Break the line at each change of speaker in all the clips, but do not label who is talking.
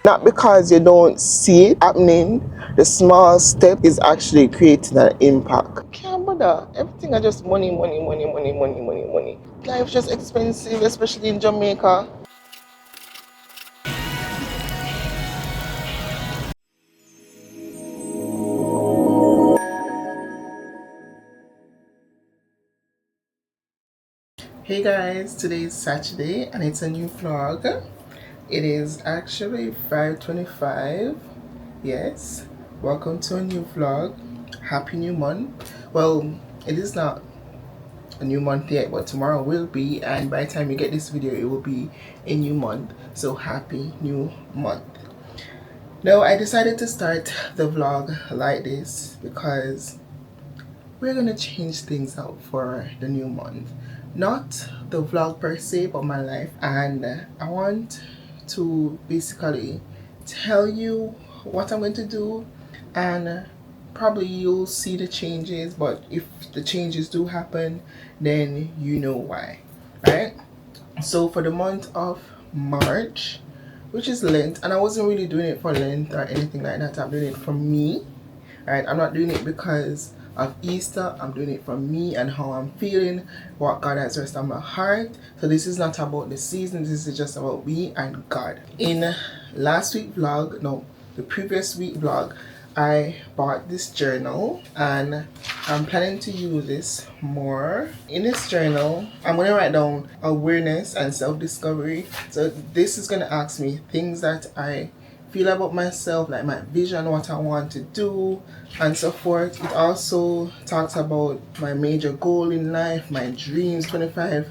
Not because you don't see it happening, the small step is actually creating an impact. Can't bother. Everything are just money, money, money, money, money, money, money. Life's just expensive, especially in Jamaica. Hey guys, today is Saturday and it's a new vlog. It is actually 5:25. Yes, welcome to a new vlog. Happy new month. Well, it is not a new month yet, but tomorrow will be, and by the time you get this video it will be a new month. So happy new month. Now I decided to start the vlog like this because we're gonna change things out for the new month. Not the vlog per se, but my life. And I want to basically tell you what I'm going to do, and probably you'll see the changes, but if the changes do happen, then you know why, right? So for the month of March, which is Lent, and I wasn't really doing it for Lent or anything like that, I'm doing it for me. Right, I'm not doing it because of Easter. I'm doing it for me and how I'm feeling, what God has rest on my heart. So this is not about the season, this is just about me and God. In last week vlog, no, the previous week vlog, I bought this journal and I'm planning to use this more. In this journal, I'm going to write down awareness and self-discovery. So this is going to ask me things that I feel about myself, like my vision, what I want to do, and so forth. It also talks about my major goal in life, my dreams, 25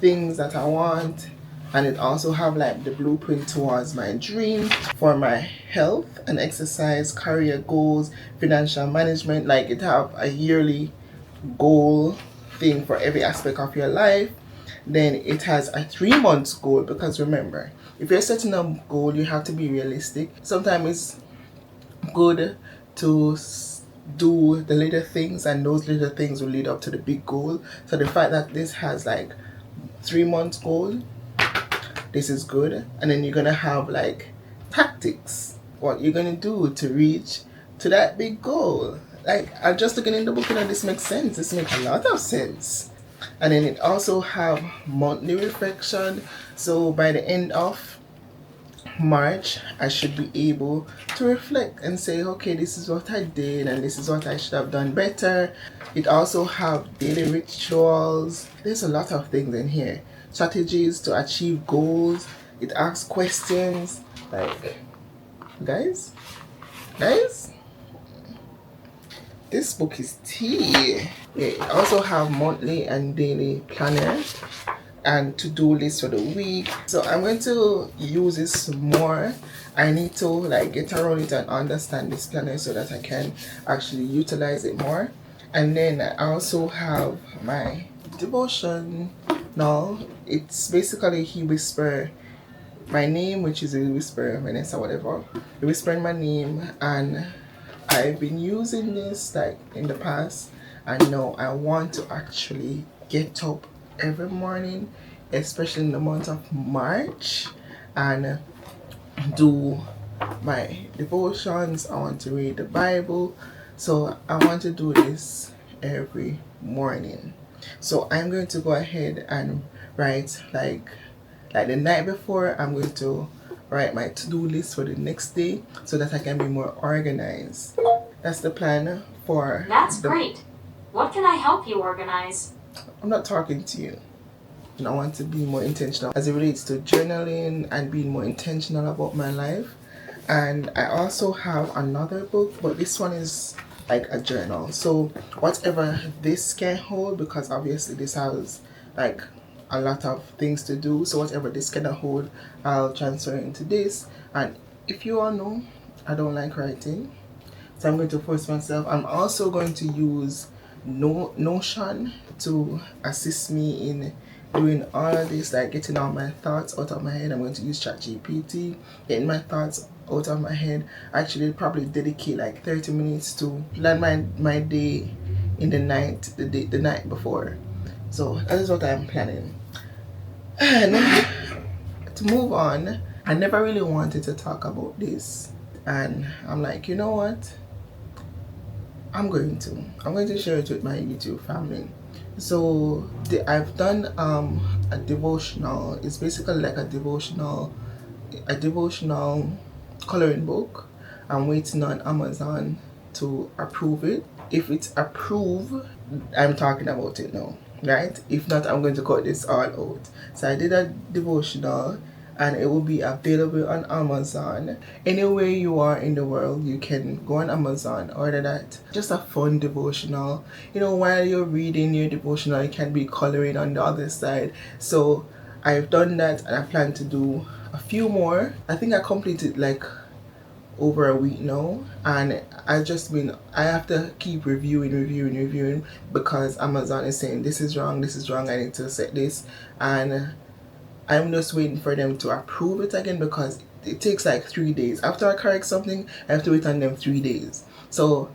things that I want, and it also have like the blueprint towards my dream for my health and exercise, career goals, financial management. Like it have a yearly goal thing for every aspect of your life. Then it has a 3 months goal, because remember, if you're setting a goal, you have to be realistic. Sometimes it's good to do the little things, and those little things will lead up to the big goal. So the fact that this has like 3 months goal, this is good. And then you're gonna have like tactics, what you're gonna do to reach to that big goal. Like I'm just looking in the book and this makes sense. This makes a lot of sense. And then it also have monthly reflection. So by the end of March, I should be able to reflect and say, okay, this is what I did and this is what I should have done better. It also have daily rituals. There's a lot of things in here. Strategies to achieve goals. It asks questions like, guys, this book is tea. It also have monthly and daily planners and to-do list for the week. So I'm going to use this more. I need to like get around it and understand this planner so that I can actually utilize it more. And then I also have my devotion. Now it's basically he whisper my name, which is a whisper Vanessa, whatever. He whispering my name, and I've been using this like in the past, and now I want to actually get up every morning, especially in the month of March, and do my devotions. I want to read the Bible, so I want to do this every morning. So I'm going to go ahead and write like the night before. I'm going to write my to-do list for the next day so that I can be more organized. That's the plan for
That's great. What can I help you organize?
I'm not talking to you. And I want to be more intentional as it relates to journaling and being more intentional about my life. And I also have another book, but this one is like a journal. So whatever this can hold, because obviously this has like a lot of things to do, so whatever this cannot hold, I'll transfer into this. And if you all know, I don't like writing, so I'm going to force myself. I'm also going to use Notion to assist me in doing all of this, like getting all my thoughts out of my head. I'm going to use ChatGPT, getting my thoughts out of my head. Actually probably dedicate like 30 minutes to plan my day in the night, the night before. So that is what I'm planning. And to move on, I never really wanted to talk about this, and I'm like, you know what? I'm going to share it with my YouTube family. So I've done a devotional. It's basically like a devotional coloring book. I'm waiting on Amazon to approve it. If it's approved, I'm talking about it now, right? If not, I'm going to cut this all out. So I did a devotional, and it will be available on Amazon. Anywhere you are in the world, you can go on Amazon, order that. Just a fun devotional. You know, while you're reading your devotional, you can be coloring on the other side. So I've done that, and I plan to do a few more. I think I completed like over a week now, and I have to keep reviewing because Amazon is saying this is wrong, I need to set this, and I'm just waiting for them to approve it again because it takes like 3 days. After I correct something, I have to wait on them 3 days. So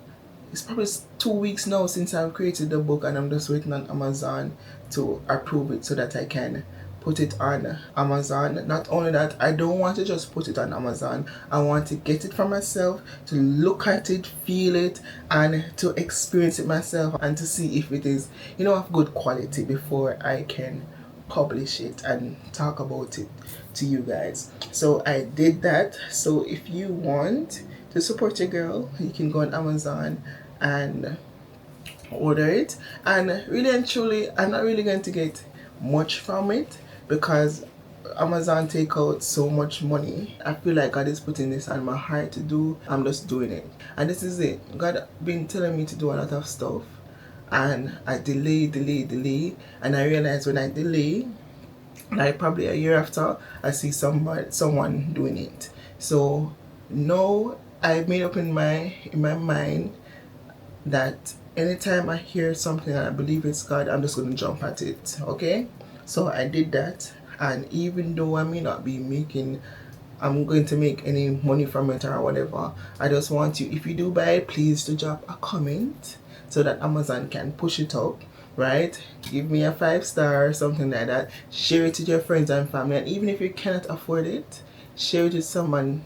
it's probably 2 weeks now since I've created the book, and I'm just waiting on Amazon to approve it so that I can put it on Amazon. Not only that, I don't want to just put it on Amazon. I want to get it for myself, to look at it, feel it, and to experience it myself, and to see if it is, of good quality before I can publish it and talk about it to you guys. So I did that. So if you want to support your girl, you can go on Amazon and order it. And really and truly, I'm not really going to get much from it because Amazon take out so much money. I feel like God is putting this on my heart to do. I'm just doing it. And this is it. God been telling me to do a lot of stuff, and I delay, and I realize when I delay, like probably a year after, I see someone doing it. So no, I've made up in my mind that anytime I hear something and I believe it's God, I'm just gonna jump at it. Okay? So I did that, and even though I may not be I'm going to make any money from it or whatever, I just want you, if you do buy it, please to drop a comment so that Amazon can push it up, right? Give me a 5-star or something like that. Share it with your friends and family, and even if you cannot afford it, share it with someone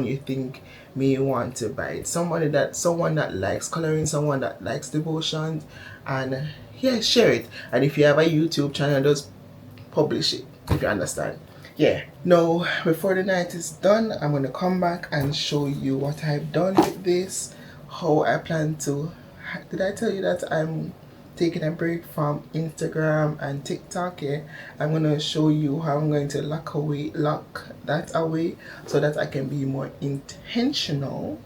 you think may want to buy it. Someone that likes coloring, someone that likes devotions, and yeah, share it. And if you have a YouTube channel, just publish it, if you understand. Yeah. Now, before the night is done, I'm going to come back and show you what I've done with this, how I plan to. Did I tell you that I'm taking a break from Instagram and TikTok? Yeah. I'm going to show you how I'm going to lock that away so that I can be more intentional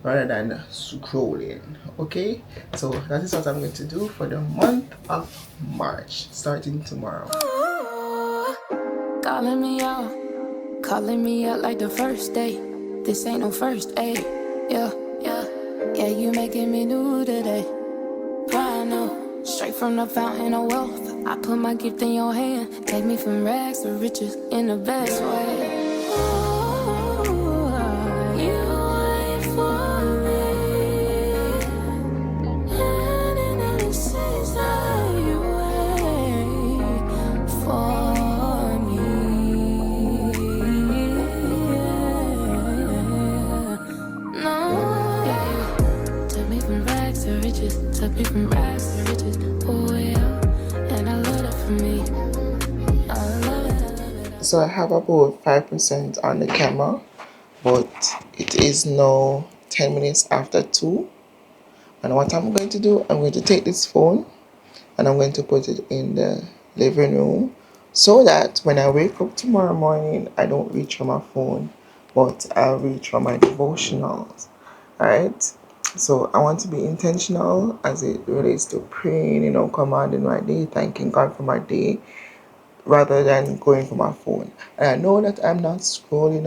rather than scrolling. Okay, so that is what I'm going to do for the month of March, starting tomorrow.
Calling me out like the first day. This ain't no first aid. Yeah, you making me new today. Why no? Straight from the fountain of wealth. I put my gift in your hand. Take me from rags to riches in the best way.
So I have about 5% on the camera, but it is now 10 minutes after 2. And what I'm going to do, I'm going to take this phone and I'm going to put it in the living room so that when I wake up tomorrow morning, I don't reach for my phone, but I'll reach for my devotionals. Alright? So I want to be intentional as it relates to praying, commanding my day, thanking God for my day, rather than going for my phone. And I know that I'm not scrolling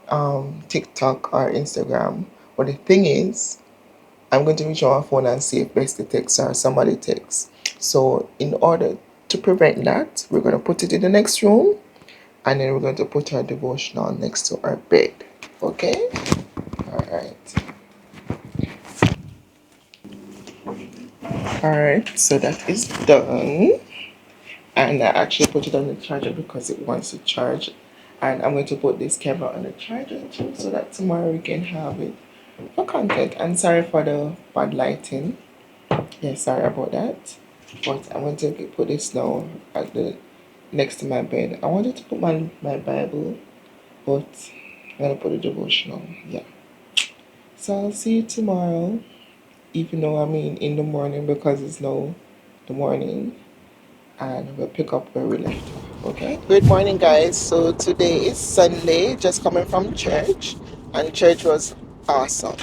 on TikTok or Instagram, but the thing is, I'm going to reach on my phone and see if Bestie texts or somebody texts. So in order to prevent that, we're going to put it in the next room, and then we're going to put our devotional next to our bed. Okay? Alright. Alright, so that is done. And I actually put it on the charger because it wants to charge. And I'm going to put this camera on the charger too, so that tomorrow we can have it for content. And sorry for the bad lighting. Yeah, sorry about that. But I'm going to put this now at the next to my bed. I wanted to put my Bible, but I'm going to put a devotional. Yeah. So I'll see you tomorrow, even though I mean in the morning, because it's now the morning. And we'll pick up where we left off, okay? Good morning, guys. So today is Sunday, just coming from church, and church was awesome.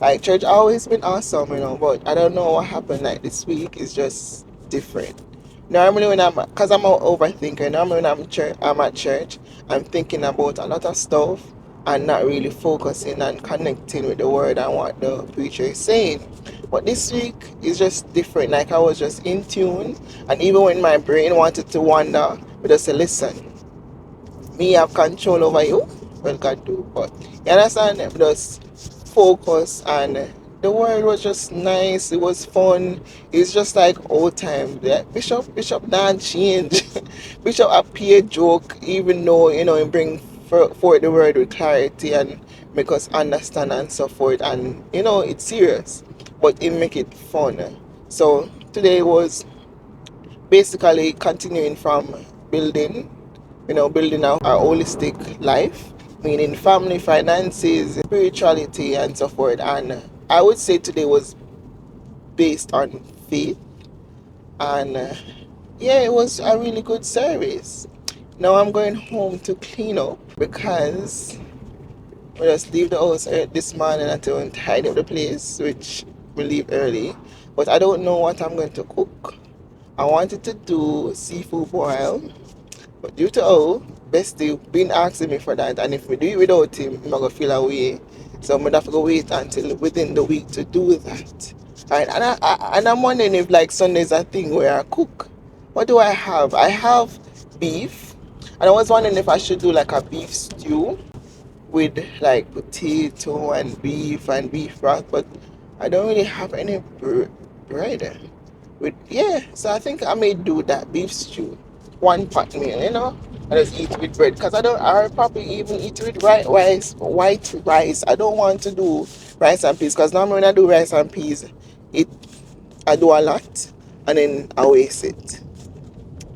Like, church always been awesome, but I don't know what happened. Like, this week is just different. Normally when because I'm an overthinker, normally when I'm at church, I'm thinking about a lot of stuff and not really focusing and connecting with the word and what the preacher is saying. But this week is just different. Like, I was just in tune, and even when my brain wanted to wander, we just say, listen, me have control over you. Well, God do, but you understand? Just focus, and the word was just nice. It was fun. It's just like old time. Yeah, Bishop not change. Bishop appear joke, even though he bring forth the word with clarity and make us understand and so forth. And it's serious, but it make it fun. So today was basically continuing from building building our holistic life, meaning family, finances, spirituality, and so forth. And I would say today was based on faith, and yeah, it was a really good service. Now I'm going home to clean up because we just leave the house this morning until tidy up the place, which we leave early. But I don't know what I'm going to cook. I wanted to do seafood boil, but due to Bestie been asking me for that, and if we do it without him, I'm not gonna feel away. So I'm gonna have to go wait until within the week to do that. Right, and I'm wondering if like Sunday's a thing where I cook. What do I have? I have beef, and I was wondering if I should do like a beef stew with like potato and beef broth, but I don't really have any bread so I think I may do that beef stew, one pot meal, I just eat with bread, because I probably even eat with white rice. I don't want to do rice and peas, because normally when I do rice and peas, I do a lot and then I waste it.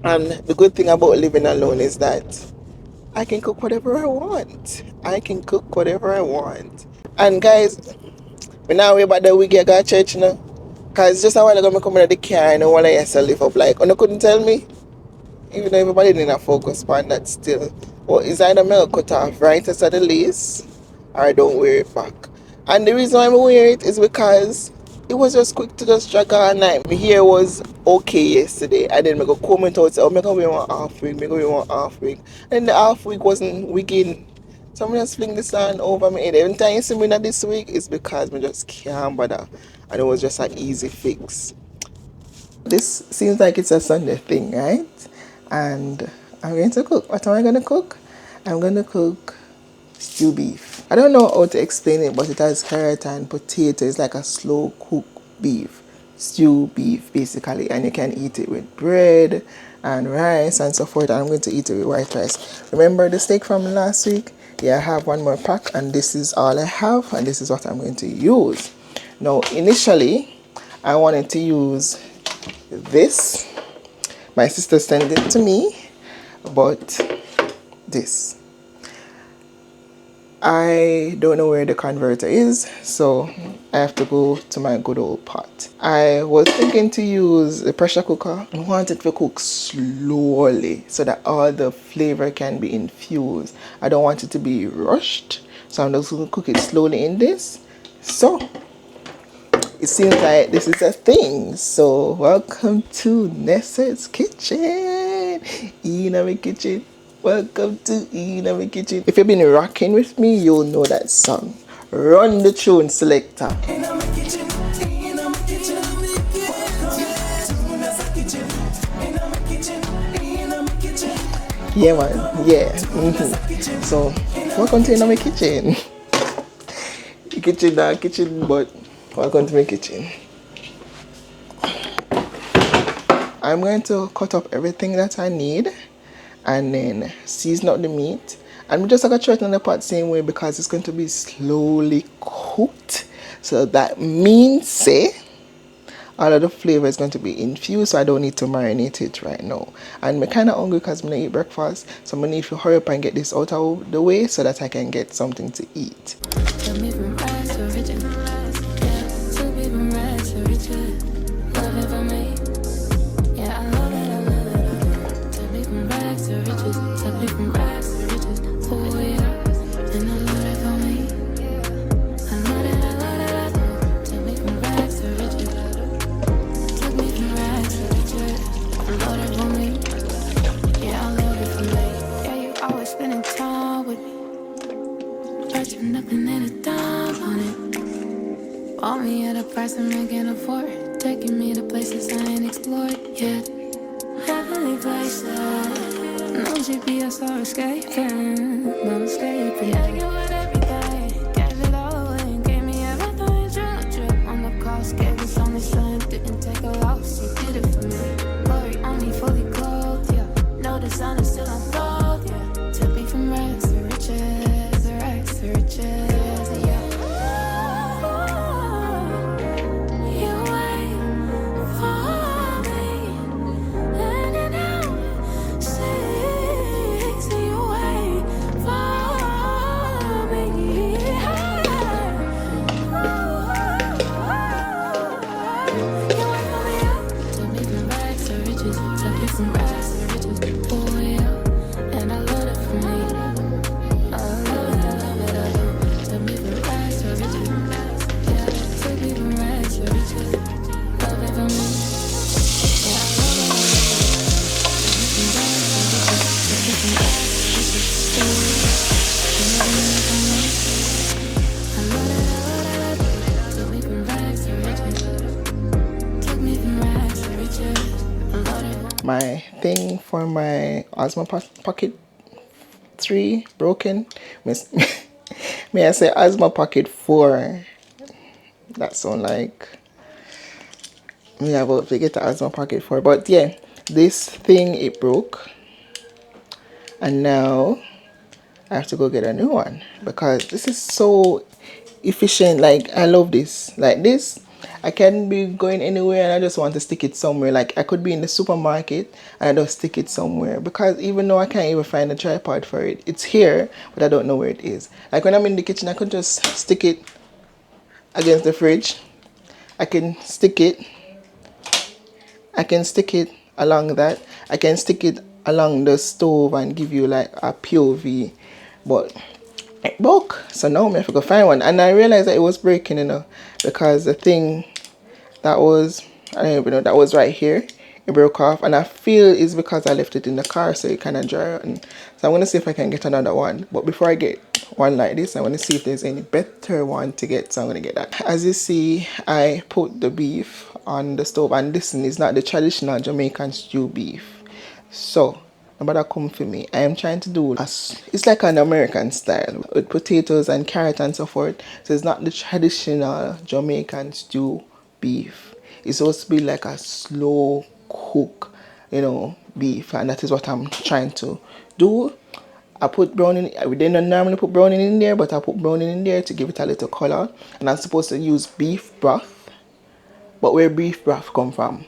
And the good thing about living alone is that I can cook whatever I want. And guys, we now way about the week I got church now. Cause just a while ago I come in the car and while I used to live up, like, you couldn't tell me, even though everybody didn't focus on that still. Well, it's either milk cut off right inside the lace or I don't wear it back. And the reason why I wear it is because it was just quick to just drag all night. My hair was okay yesterday, and then I go comb it out, say, oh, I go wear one half wig. And the half wig wasn't wigging. So I'm just fling this on over my head. Every time you see me this week, it's because I just can't bother. And it was just an easy fix. This seems like it's a Sunday thing, right? And I'm going to cook. What am I going to cook? I'm going to cook stew beef. I don't know how to explain it, but it has carrot and potato. It's like a slow cooked beef. Stew beef, basically. And you can eat it with bread and rice and so forth. And I'm going to eat it with white rice. Remember the steak from last week? Yeah, I have one more pack, and this is all I have, and this is what I'm going to use. Now, initially, I wanted to use this. My sister sent it to me, but this. I don't know where the converter is, so I have to go to my good old pot. I was thinking to use the pressure cooker. I want it to cook slowly so that all the flavor can be infused. I don't want it to be rushed, so I'm just going to cook it slowly in this. So it seems like this is a thing. So welcome to Nessa's kitchen. In my kitchen. Welcome to In my kitchen. If you've been rocking with me, you'll know that song. Run the tune, selector. In my kitchen, in my kitchen. Yeah, man. Yeah. Mm-hmm. So welcome to In my kitchen. Kitchen, but welcome to my kitchen. I'm going to cut up everything that I need, and then season up the meat. And we just gonna throw it in the pot same way because it's going to be slowly cooked. So that means say all of the flavor is going to be infused, so I don't need to marinate it right now. And I'm kind of hungry because I'm gonna eat breakfast, so I'm gonna need to hurry up and get this out of the way so that I can get something to eat.
Bought me at a price I can't afford, taking me to places I ain't explored yet. Heavenly places, no GPS or escaping, no escaping. Yeah, you got everything, gave it all away, gave me everything. Drip, drip on the cost, gave us only son, didn't take a loss, you did it for me. Glory on me, fully clothed, yeah. No, the sun is still unfold, yeah. Took me from rags to riches, rags to riches, yeah.
My thing for my Osmo Pocket 3 broken. May I say Osmo Pocket 4? That sound like me about to get the Osmo Pocket 4. But yeah, this thing, it broke. And now I have to go get a new one because this is so efficient. Like, I love this. Like this, I can be going anywhere and I just want to stick it somewhere. Like, I could be in the supermarket and I just stick it somewhere, because even though I can't even find a tripod for it, it's here, but I don't know where it is. Like when I'm in the kitchen, I could just stick it against the fridge. I can stick it along that. I can stick it along the stove and give you like a POV. But it broke, so now I have to go find one. And I realized that it was breaking, you know, because the thing that was, I don't even know, that was right here, it broke off. And I feel it's because I left it in the car, so it kind of dry. And so I'm going to see if I can get another one. But before I get one like this, I want to see if there's any better one to get, so I'm going to get that. As you see, I put the beef on the stove, and this is not the traditional Jamaican stew beef. So nobody come for me. I am trying to do it's like an American style with potatoes and carrot and so forth. So it's not the traditional Jamaican stew beef. It's supposed to be like a slow cook, you know, beef, and that is what I'm trying to do. I put browning. We didn't normally put browning in there, but I put browning in there to give it a little color. And I'm supposed to use beef broth. But where beef broth come from?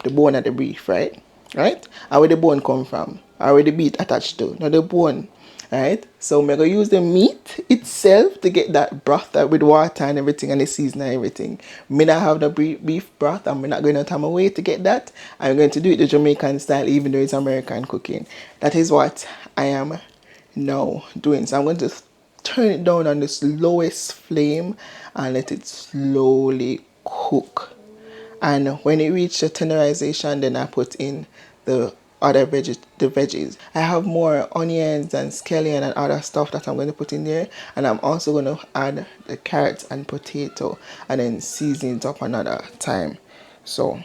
The bone of the beef, right? Right? And where the bone come from? Or where the meat attached to? Not the bone. Right? So I'm going to use the meat itself to get that broth with water and everything, and the season and everything. Me not have the beef broth, and I'm not going to time away to get that. I'm going to do it the Jamaican style, even though it's American cooking. That is what I am now doing. So I'm going to turn it down on this lowest flame and let it slowly cook. And when it reaches the tenderization, then I put in the other veggies. I have more onions and scallion and other stuff that I'm going to put in there. And I'm also going to add the carrots and potato and then season it up another time. So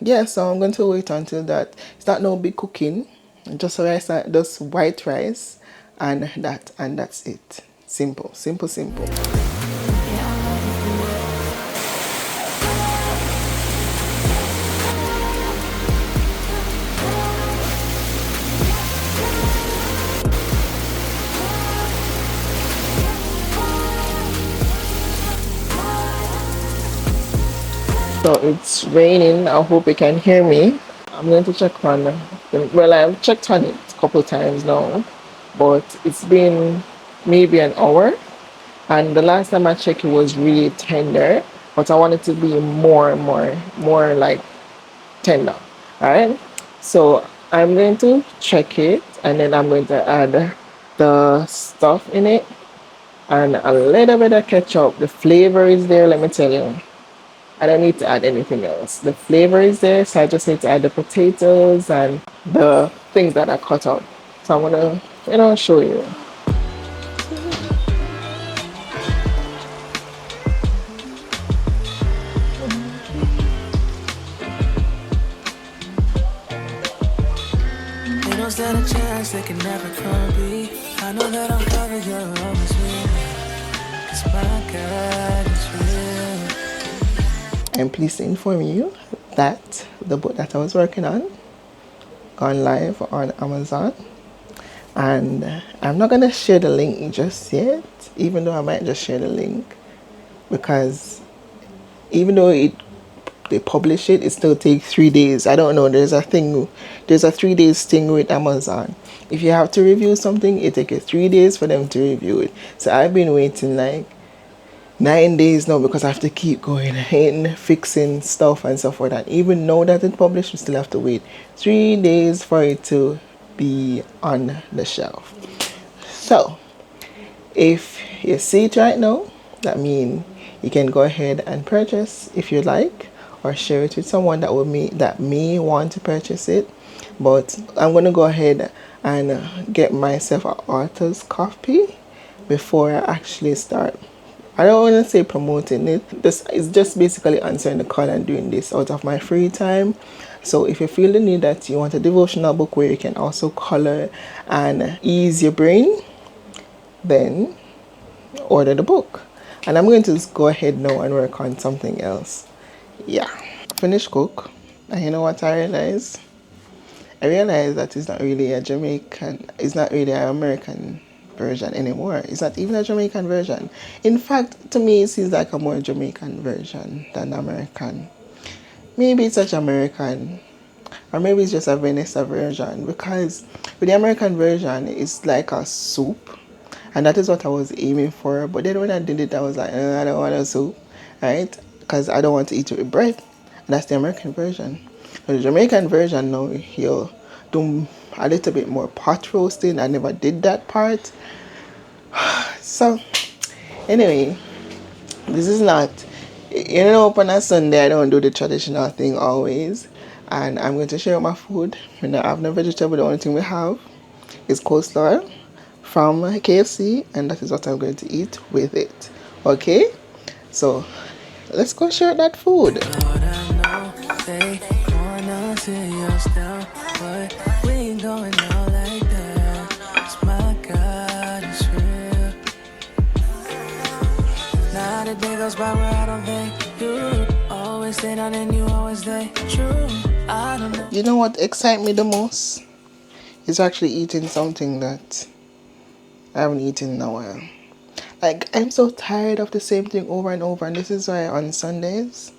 yeah, so I'm going to wait until that. It's not no big cooking. Just rice, just white rice and that's it. Simple, simple, simple. So it's raining. I hope you can hear me. I'm going to check on, well, I've checked on it a couple times now, but it's been maybe an hour. And the last time I checked, it was really tender, but I want it to be more like tender. All right. So I'm going to check it, and then I'm going to add the stuff in it and a little bit of ketchup. The flavor is there, let me tell you. I don't need to add anything else. The flavor is there, so I just need to add the potatoes and the things that I cut out. So I'm gonna, show you. They don't stand a chance, they can never compete. I know that I'm covered, you're always with me. 'Cause my God is real. I'm pleased to inform you that the book that I was working on gone live on Amazon. And I'm not gonna share the link just yet, even though I might just share the link, because even though they publish it, it still takes 3 days. I don't know. There's a 3 days thing with Amazon. If you have to review something, it takes 3 days for them to review it. So I've been waiting like 9 days now because I have to keep going in fixing stuff and stuff like that. Even though that it's published, we still have to wait 3 days for it to be on the shelf. So if you see it right now, that means you can go ahead and purchase if you like, or share it with someone that may want to purchase it. But I'm going to go ahead and get myself an author's copy before I actually start. I don't want to say promoting it. This is just basically answering the call and doing this out of my free time. So if you feel the need that you want a devotional book where you can also color and ease your brain, then order the book. And I'm going to just go ahead now and work on something else. Yeah. Finish cook. And you know what I realized? I realized that it's not really it's not really an American version anymore. It's not even a Jamaican version. In fact, to me, it seems like a more Jamaican version than American. Maybe it's such American, or maybe it's just a Vanessa version, because with the American version, it's like a soup, and that is what I was aiming for. But then when I did it, I was like, I don't want a soup, right? Because I don't want to eat it with bread. And that's the American version. The Jamaican version, now you do a little bit more pot roasting. I never did that part. So anyway, this is not, on a Sunday I don't do the traditional thing always. And I'm going to share my food. We don't have no vegetable. The only thing we have is coleslaw from KFC, and that is what I'm going to eat with it. Okay? So let's go share that food. You know what excites me the most? Is actually eating something that I haven't eaten in a while. Like, I'm so tired of the same thing over and over, and this is why on Sundays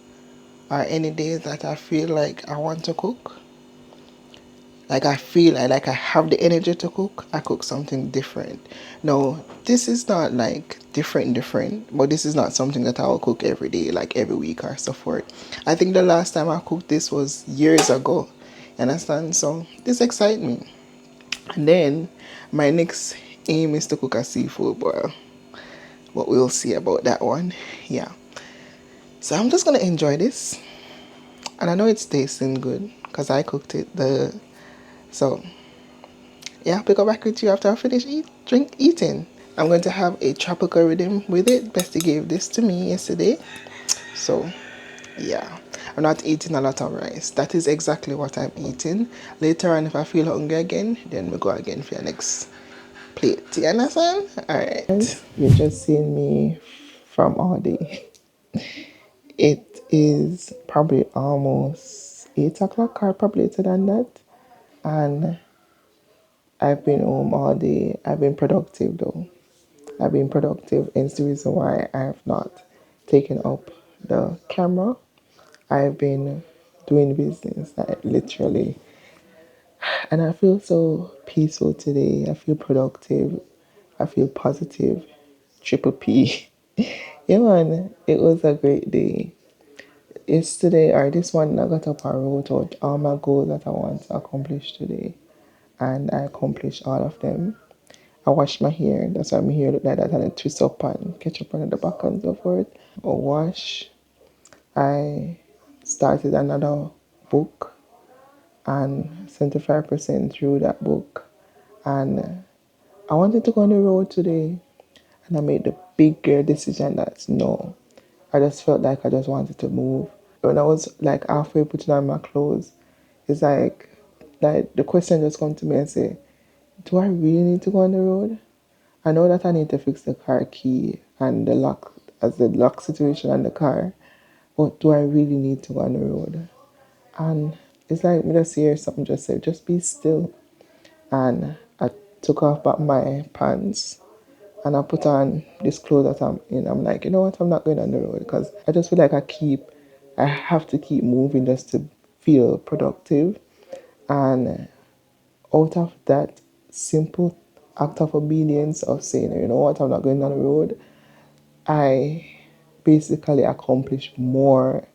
or any days that I feel like I want to cook, like I feel like I have the energy to cook, I cook something different. No, this is not like different, but this is not something that I will cook every day, like every week or so forth. I think the last time I cooked this was years ago. You understand? So this excites me. And then my next aim is to cook a seafood boil. But we'll see about that one. Yeah. So I'm just gonna enjoy this. And I know it's tasting good because I cooked it. So yeah, pick up back with you after I finish eating. I'm going to have a tropical rhythm with it. Bestie gave this to me yesterday. So yeah, I'm not eating a lot of rice. That is exactly what I'm eating. Later on, if I feel hungry again, then we go again for your next plate. You understand? Alright. You've just seen me from all day. It is probably almost 8 o'clock or probably later than that. And I've been home all day. I've been productive though. I've been productive, and it's the reason why I have not taken up the camera I've been doing business, like literally, and I feel so peaceful today. I feel productive. I feel positive. Triple P. Yeah, man, it was a great day. Yesterday, or this one, I got up and wrote out all my goals that I want to accomplish today, and I accomplished all of them. I washed my hair, that's why my hair look like that, and I twist up and catch up on the back and so forth. I wash. I started another book and 75% through that book, and I wanted to go on the road today, and I made the big girl decision that no, I just felt like I just wanted to move. When I was like halfway putting on my clothes, it's like the question just come to me and say, do I really need to go on the road? I know that I need to fix the car key and the lock, as the lock situation on the car, but do I really need to go on the road? And it's like me just hear something just say, just be still. And I took off back my pants and I put on this clothes that I'm in. I'm like, you know what, I'm not going on the road because I just feel like I have to keep moving just to feel productive. And out of that simple act of obedience of saying, you know what, I'm not going on the road, I basically accomplish more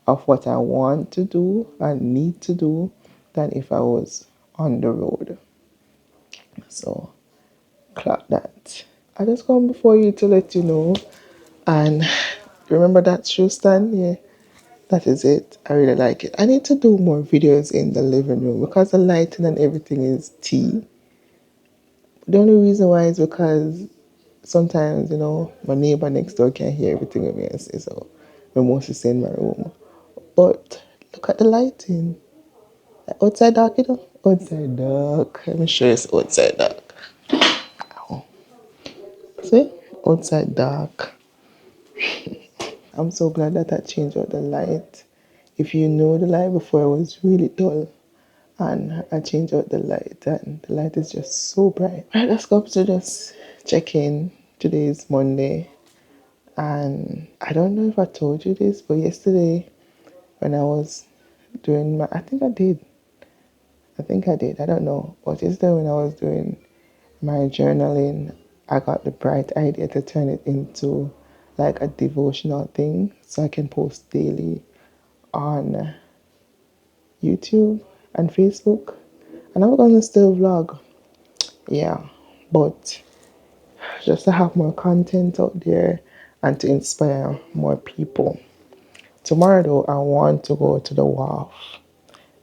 of what I want to do and need to do than if I was on the road. So, clap that. I just come before you to let you know. And remember that shoe stand? Yeah, that is it. I really like it. I need to do more videos in the living room because the lighting and everything is tea. The only reason why is because sometimes, my neighbor next door can hear everything we may say, so we mostly stay in my room. But look at the lighting. Like outside dark, Outside dark. Let me show you it's outside dark. Ow. See? Outside dark. I'm so glad that I changed out the light. If you know the light before, it was really dull. And I changed out the light, and the light is just so bright. Right, let's go up to just check in. Today is Monday. And I don't know if I told you this, but yesterday when I was doing my, I think I did. I don't know. But yesterday when I was doing my journaling, I got the bright idea to turn it into like a devotional thing so I can post daily on YouTube and Facebook. And I'm gonna still vlog. Yeah. But just to have more content out there and to inspire more people. Tomorrow though, I want to go to the wharf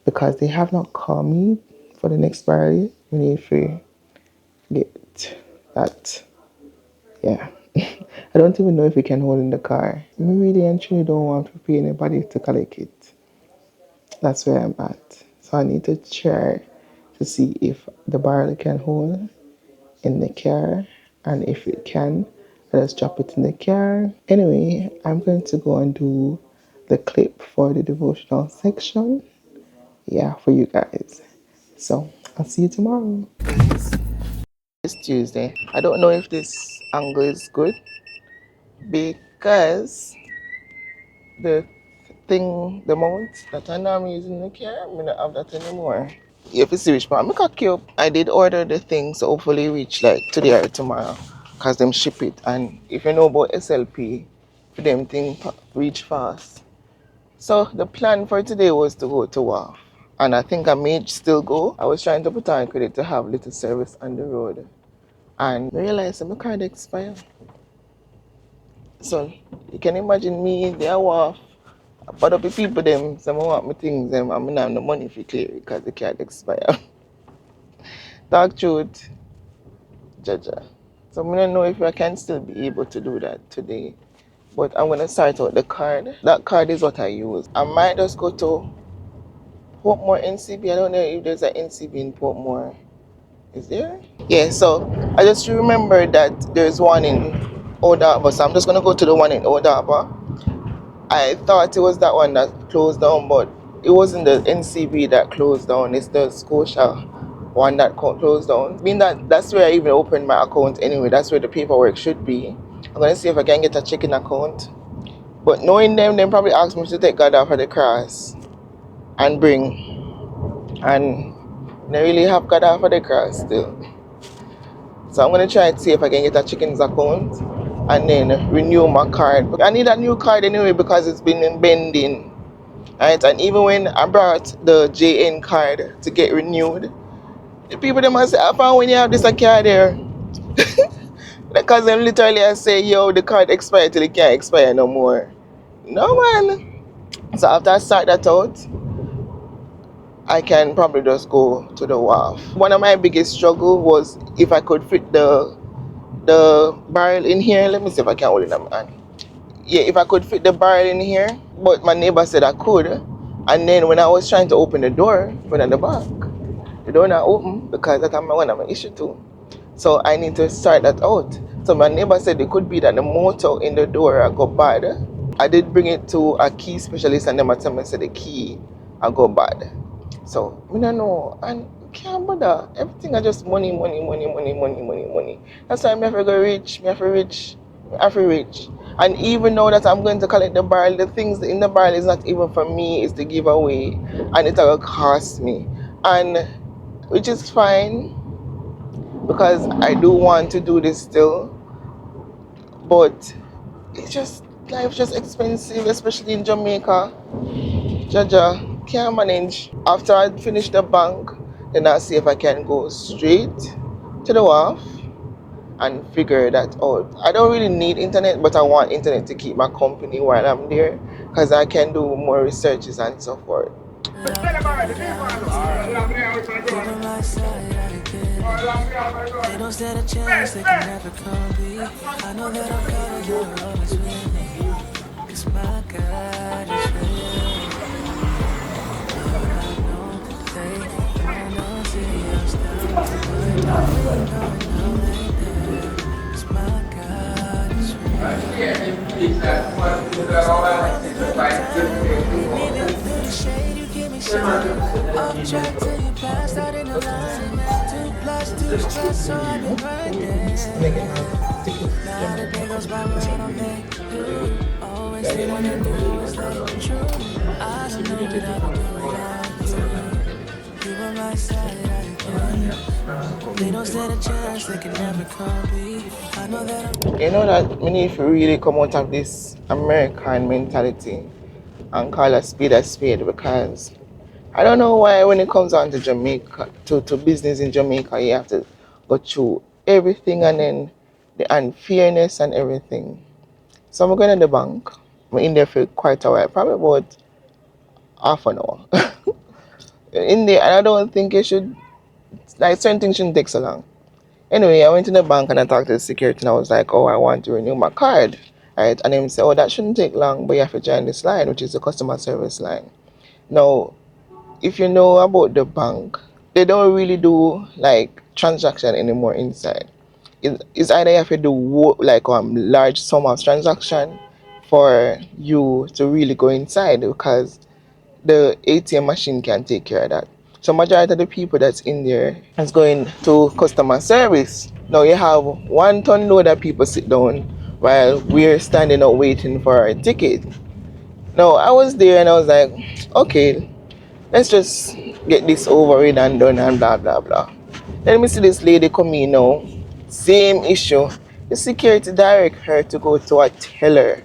because they have not called me for the next party. We need to get that. Yeah. I don't even know if we can hold in the car. I really and truly don't want to pay anybody to collect it. That's where I'm at. So I need to try to see if the barrel can hold in the car, and if it can, I just drop it in the car. Anyway, I'm going to go and do the clip for the devotional section. Yeah, for you guys. So I'll see you tomorrow. It's Tuesday. I don't know if this angle is good because the the mount that I normally use in the car, I don't have that anymore. You have to see which part. I queue up. I did order the thing, so hopefully reach like today or tomorrow. Cause them ship it, and if you know about SLP, for them thing reach fast. So the plan for today was to go to WAF, and I think I may still go. I was trying to put on credit to have little service on the road, and I realized that my card expired. So you can imagine me in the WAF, but up the people them, some want me things them, and I don't have no money for clear it because the card expired. Talk truth, Jaja. So I don't know if I can still be able to do that today. But I'm gonna start out the card. That card is what I use. I might just go to Portmore NCB. I don't know if there's an NCB in Portmore. Is there? Yeah, so I just remember that there's one in Odaba. So I'm just gonna go to the one in Odaba. I thought it was that one that closed down, but it wasn't the NCB that closed down. It's the Scotia one that closed down. I mean that's where I even opened my account anyway. That's where the paperwork should be. I'm gonna see if I can get a checking account But knowing them, they probably ask me to take God off of the cross and bring. And they really have God off of the cross still. So I'm going to try to see if I can get a chicken's account and then renew my card. I need a new card anyway because it's been bending. Right? And even when I brought the JN card to get renewed, the people them must say, I found when you have this a card there. Because them literally I say, yo, the card expired till it can't expire no more. No man. So after I sort that out, I can probably just go to the wharf. One of my biggest struggle was if I could fit the barrel in here. Let me see if I can hold it in my hand. Yeah, if I could fit the barrel in here, but my neighbor said I could. And then when I was trying to open the door from the back, the door not open because that's one of my issue too. So I need to sort that out. So my neighbor said it could be that the motor in the door got bad. I did bring it to a key specialist and them tell me said the key I got bad. So I don't know, and can't bother. Everything are just money. That's why I have to go rich, I have to rich. And even now that I'm going to collect the barrel, the things in the barrel is not even for me, it's to give away. And it will cost me. And which is fine because I do want to do this still. But it's just life's just expensive, especially in Jamaica. Jaja, can't manage. After I finish the bank, then I'll see if I can go straight to the wharf and figure that out. I don't really need internet, but I want internet to keep my company while I'm there because I can do more researches and so forth. They don't stand a chance, they can never compete. I know that I'm covered, you're always with me. 'Cause my God is real. They don't stand a chance, they can never compete. I know that you know that we need to really come out of this American mentality and call a spade because I don't know why when it comes down to Jamaica, to business in Jamaica, you have to go through everything and then the unfairness and everything. So I'm going to the bank. I'm in there for quite a while, probably about half an hour. In there, and I don't think it should, like certain things shouldn't take so long. Anyway, I went to the bank and I talked to the security and I was like, oh, I want to renew my card. Right? And they said, oh, that shouldn't take long, but you have to join this line, which is the customer service line. Now, if you know about the bank, they don't really do like transaction anymore inside. It's either you have to do like large sum of transaction for you to really go inside because the ATM machine can take care of that. So majority of the people that's in there is going to customer service. Now you have 1 ton load of people sit down while we're standing up waiting for our ticket. Now I was there and I was like, okay, let's just get this over with and done and blah blah blah. Let me see this lady come in now. Same issue. The security direct her to go to a teller.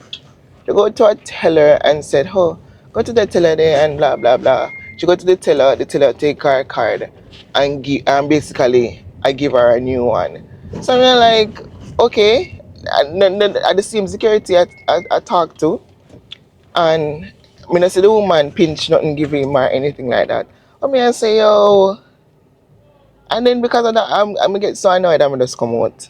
She go to a teller and said, oh, go to the teller there and blah blah blah. She go to the teller take her card and basically I give her a new one. So I'm like, okay. And then at the same security I talked to, and I mean I see the woman pinch nothing give him or anything like that. I mean I say, yo, and then because of that I'm gonna get so annoyed I'm gonna just come out.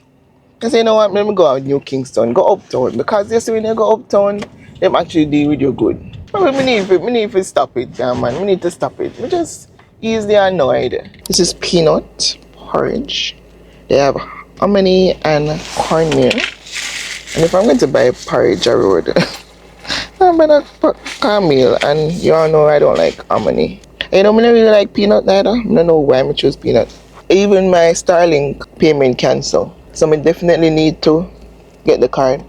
I say, you know what, let me go out New Kingston, go uptown, because you see when you go uptown, them actually deal with you good. But we need to stop it, yeah, man. We need to stop it. We just easily annoyed. This is peanut porridge. They have hominy and cornmeal. And if I'm going to buy porridge a road, I'm gonna put cornmeal, and you all know I don't like hominy. And you know, I don't really like peanut neither. I don't know why I choose peanut. Even my Starlink payment cancel. So I definitely need to get the card.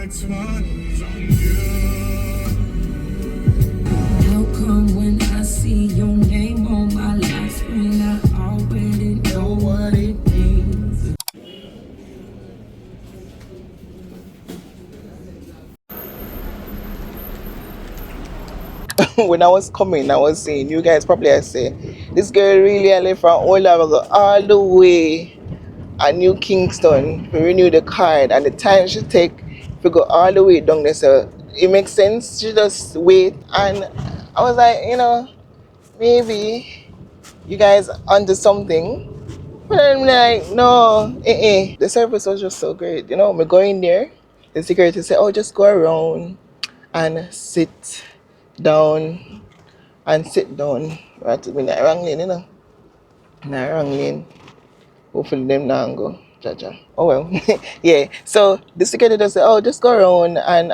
How come when I see your name on my life screen, I already know what it means?
When I was coming, I was saying, you guys probably I say, this girl really I live from all the way at New Kingston to renew the card, and the time she take to go all the way down there. So it makes sense. She just wait, and I was like, maybe you guys onto something. But I'm like, no, The service was just so great. Me going there, the security said, oh, just go around and down sit down. Right to me, not wrong lane. Not wrong lane. Hopefully them now go. Jaja. Oh well. Yeah. So the security just say, oh, just go around and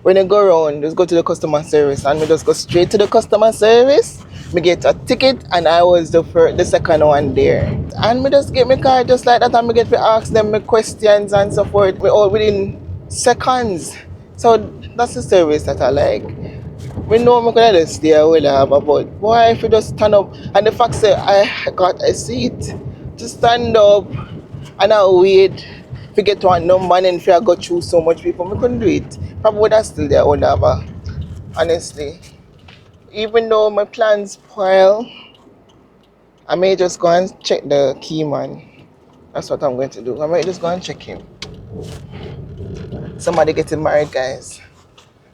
when you go around, just go to the customer service, and we just go straight to the customer service. Me get a ticket, and I was the second one there. And me just get my car just like that, and me get to ask them my questions and so forth. We all within seconds. So that's the service that I like. We know I'm gonna just stay away but why if you just stand up, and the fact that I got a seat to stand up and I wait if you get to a number, and then if I go through so much people, I couldn't do it. Probably would have still there or whatever. Honestly. Even though my plans spoil, I may just go and check the key man. That's what I'm going to do. I might just go and check him. Somebody getting married, guys,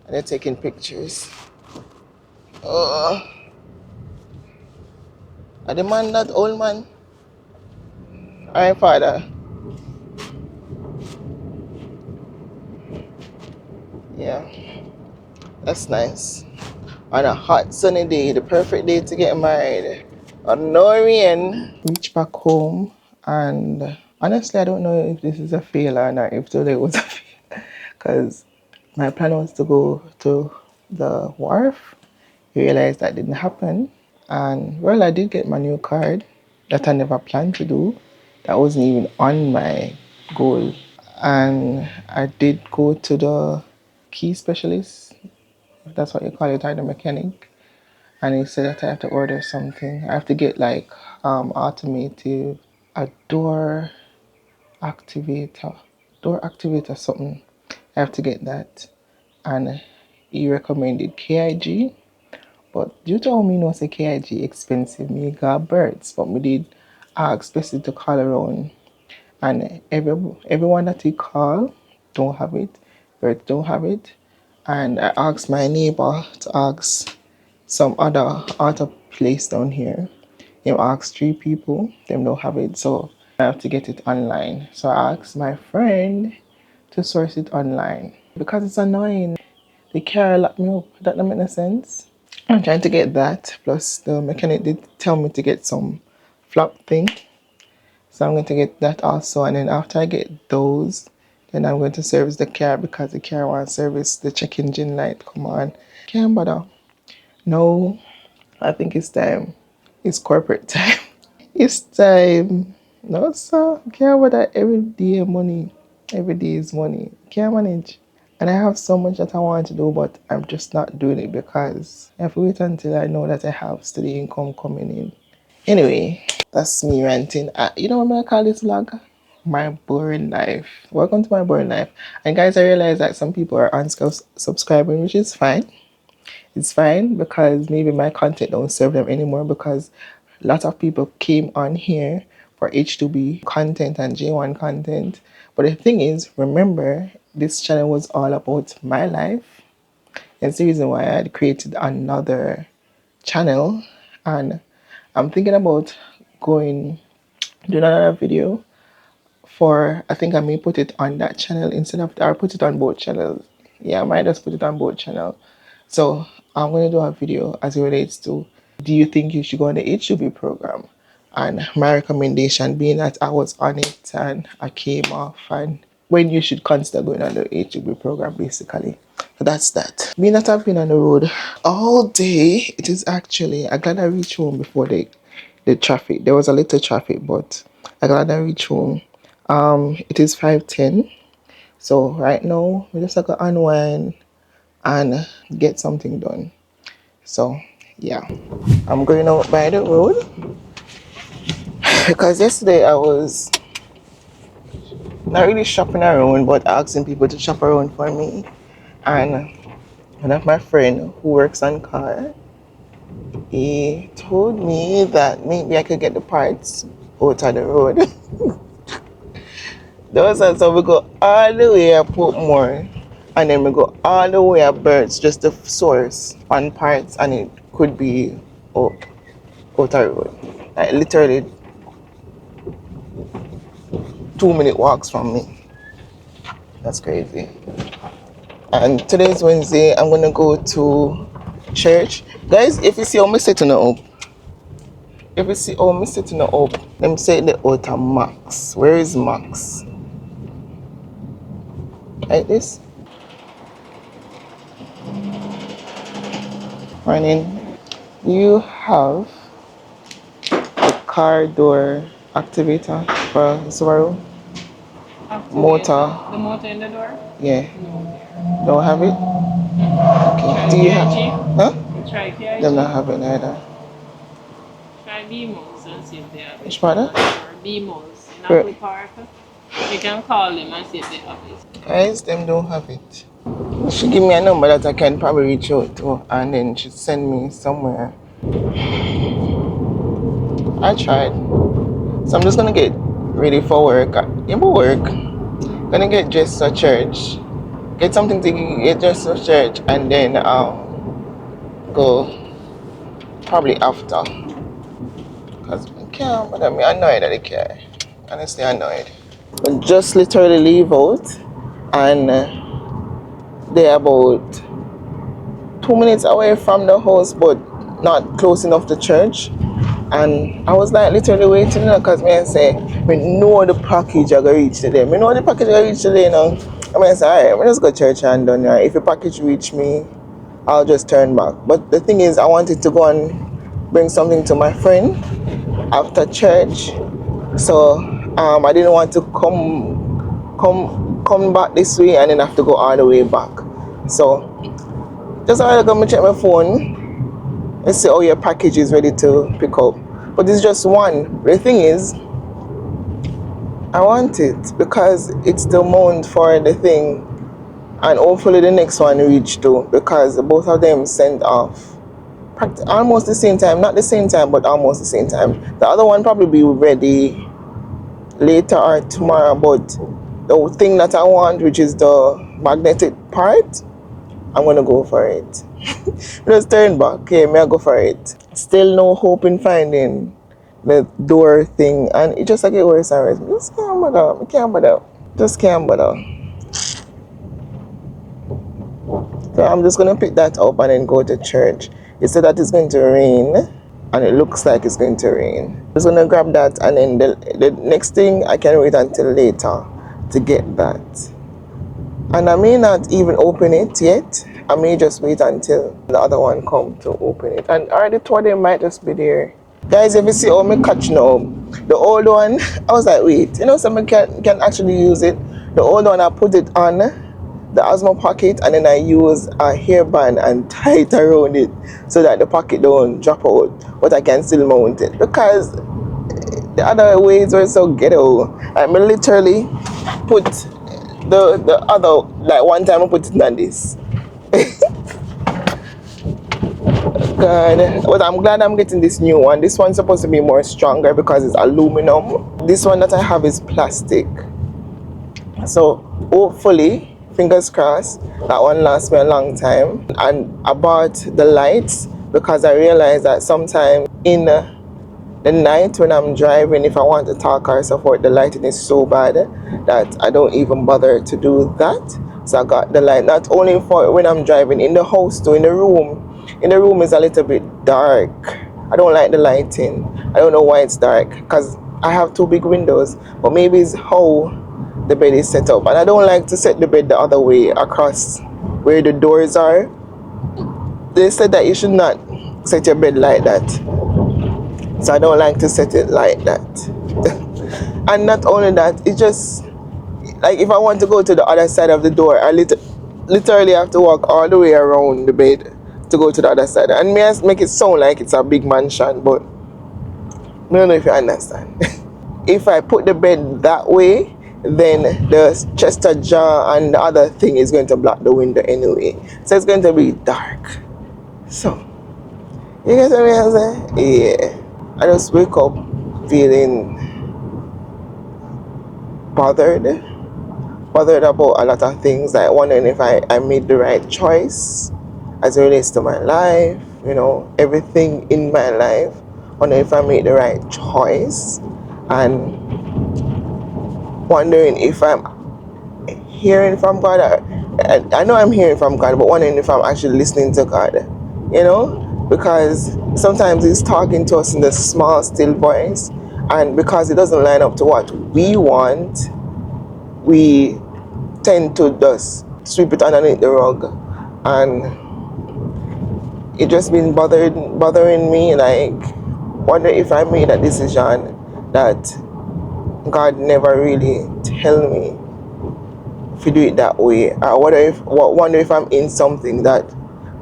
and they're taking pictures. Are the man that old man? Alright, father. Yeah, that's nice. On a hot sunny day, the perfect day to get married. On no rain. Reach back home, and honestly, I don't know if this is a fail or not, if today was a fail. Because my plan was to go to the wharf. Realized that didn't happen. And well, I did get my new card that I never planned to do. That wasn't even on my goal. And I did go to the key specialist, if that's what you call it, or the mechanic. And he said that I have to order something. I have to get like automated, a door activator something. I have to get that. And he recommended KIG. But due to how me know say KIG expensive, me got birds. But me did ask especially to call around, and everyone that we call don't have it. Birds don't have it. And I asked my neighbor to ask some other auto place down here. He asked 3 people, them don't have it, so I have to get it online. So I asked my friend to source it online because it's annoying. The car locked me up. That don't make no sense. I'm trying to get that. Plus, the mechanic did tell me to get some flap thing. So I'm going to get that also. And then after I get those, then I'm going to service the car because the car wants service the check engine light. Come on. Can't bother. No, I think it's time. It's corporate time. It's time. No, sir. Can't bother. Every day money. Every day is money. Can't manage. And I have so much that I want to do, but I'm just not doing it because I have to wait until I know that I have steady income coming in. Anyway, that's me ranting. You know what I'm going to call this vlog? My boring life. Welcome to my boring life. And guys, I realize that some people are unsubscribing, which is fine. It's fine because maybe my content don't serve them anymore because a lot of people came on here for H2B content and J1 content. But the thing is, remember, this channel was all about my life. It's the reason why I had created another channel. And I'm thinking about doing another video for, I think I may put it on that channel instead of, or put it on both channels. Yeah, I might just put it on both channels. So I'm going to do a video as it relates to, do you think you should go on the H2B program? And my recommendation being that I was on it and I came off, and when you should consider going on the H2B program, basically. So that's that. Being that I've been on the road all day, it is actually, I'm glad I reached home before the traffic. There was a little traffic, but I'm glad I reached home. It is 5:10. So right now, we just like to unwind and get something done. So yeah, I'm going out by the road because yesterday I was not really shopping around, but asking people to shop around for me. And one of my friend who works on car, he told me that maybe I could get the parts out of the road. Those are so we go all the way at Portmore and then we go all the way at Birds just to source on parts, and it could be out of the road. Like literally 2 minute walks from me. That's crazy. And today's Wednesday, I'm gonna go to church. Guys, if you see how me setting up, if you see how me setting up, let me say the outer Max. Where is Max? Like this. Morning. You have a car door activator for Subaru? Motor.
The motor in the door?
Yeah.
No.
Don't have it? Okay. Do you have? Huh?
Try PIG.
Them not have it either.
Try B-Modes and see if they have it.
Which part?
Or B-Modes in Apple Park. You can call them and see if they have it.
Guys, them don't have it. She give me a number that I can probably reach out to, and then she send me somewhere. I tried. So I'm just gonna get ready for work. Yeah, for work. Gonna get dressed for church. Get something to get dressed for church, and then go probably after. Cause I can't, but I'm annoyed at the car. Honestly annoyed. But just literally leave out, and they're about 2 minutes away from the house, but not close enough to church. And I was like literally waiting because me say, we know the package I go reach today. Me know the package I go reach today now. I mean, I say, alright, I'm just go to church and done. Right? If the package reach me, I'll just turn back. But the thing is, I wanted to go and bring something to my friend after church. So I didn't want to come back this way and then have to go all the way back. So just I go check my phone. Let's see how your package is ready to pick up. But it's just one. The thing is, I want it because it's the amount for the thing, and hopefully the next one reach too, because both of them sent off almost the same time. Not the same time, but almost the same time. The other one probably be ready later or tomorrow, but the thing that I want, which is the magnetic part, I'm gonna go for it. Just turn back. Okay, may I go for it. Still no hope in finding the door thing, and it just like get worse and worse. Just can't bother. I can't bother. Just can't bother. So I'm just gonna pick that up and then go to church. It said that it's going to rain, and it looks like it's going to rain. I'm just gonna grab that, and then the next thing I can wait until later to get that. And I may not even open it yet. I may just wait until the other one come to open it. And already two of them might just be there. Guys, if you see how me catch now, the old one, I was like, wait, you know, someone can actually use it. The old one, I put it on the Osmo pocket, and then I use a hairband and tie it around it so that the pocket don't drop out, but I can still mount it. Because the other ways were so ghetto. I mean, literally put the other, like one time I put it on this. God, but I'm glad I'm getting this new one. This one's supposed to be more stronger because it's aluminum. This one that I have is plastic. So hopefully, fingers crossed, that one lasts me a long time. And I bought the lights because I realized that sometimes in the night when I'm driving, if I want to talk or support, the lighting is so bad that I don't even bother to do that. So I got the light not only for when I'm driving, in the house too, in the room. In the room is a little bit dark. I don't like the lighting. I don't know why it's dark because I have two big windows, but maybe it's how the bed is set up. And I don't like to set the bed the other way across where the doors are. They said that you should not set your bed like that. So I don't like to set it like that. And not only that, it just, like if I want to go to the other side of the door, I literally have to walk all the way around the bed to go to the other side. And may I make it sound like it's a big mansion, but I don't know if you understand. If I put the bed that way, then the Chester jar and the other thing is going to block the window anyway. So it's going to be dark. So, you get what I'm saying? Yeah. I just wake up feeling bothered about a lot of things, like wondering if I made the right choice as it relates to my life, you know, everything in my life. Wondering if I made the right choice, and wondering if I'm hearing from God. I know I'm hearing from God, but wondering if I'm actually listening to God, you know, because sometimes He's talking to us in the small, still voice, and because it doesn't line up to what we want, we tend to just sweep it underneath the rug, and it just been bothering me, like wonder if I made a decision that God never really tell me if you do it that way. I wonder if I'm in something that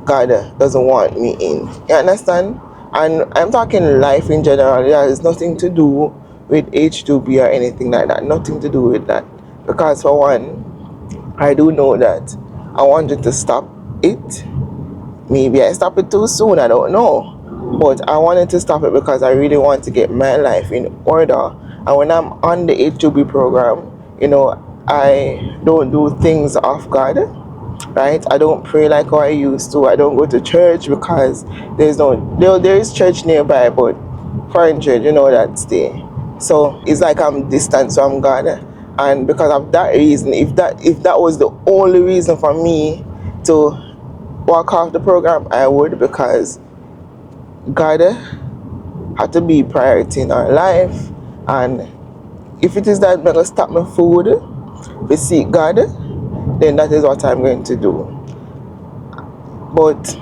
God doesn't want me in. You understand? And I'm talking life in general. It has nothing to do with H2B or anything like that. Nothing to do with that. Because for one, I do know that I wanted to stop it. Maybe I stopped it too soon, I don't know. But I wanted to stop it because I really want to get my life in order. And when I'm on the H2B program, you know, I don't do things off God, right? I don't pray like how I used to. I don't go to church because there is church nearby, but foreign church, you know, that's there. So it's like I'm distant from God. And because of that reason, if that was the only reason for me to walk off the program, I would, because God had to be priority in our life. And if it is that I'm going to stop my food to seek God, then that is what I'm going to do. But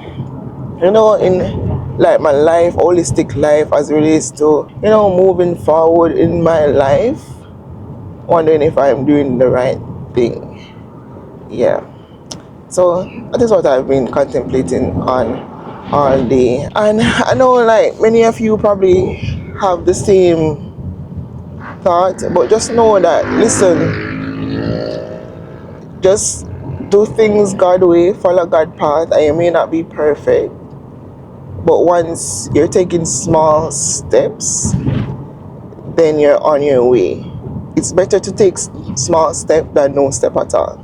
you know, in like my life, holistic life, as it relates to, you know, moving forward in my life, wondering if I'm doing the right thing. Yeah. So that is what I've been contemplating on all day. And I know like many of you probably have the same thought, but just know that, listen, just do things God way, follow God path, and you may not be perfect, but once you're taking small steps, then you're on your way. It's better to take small step than no step at all.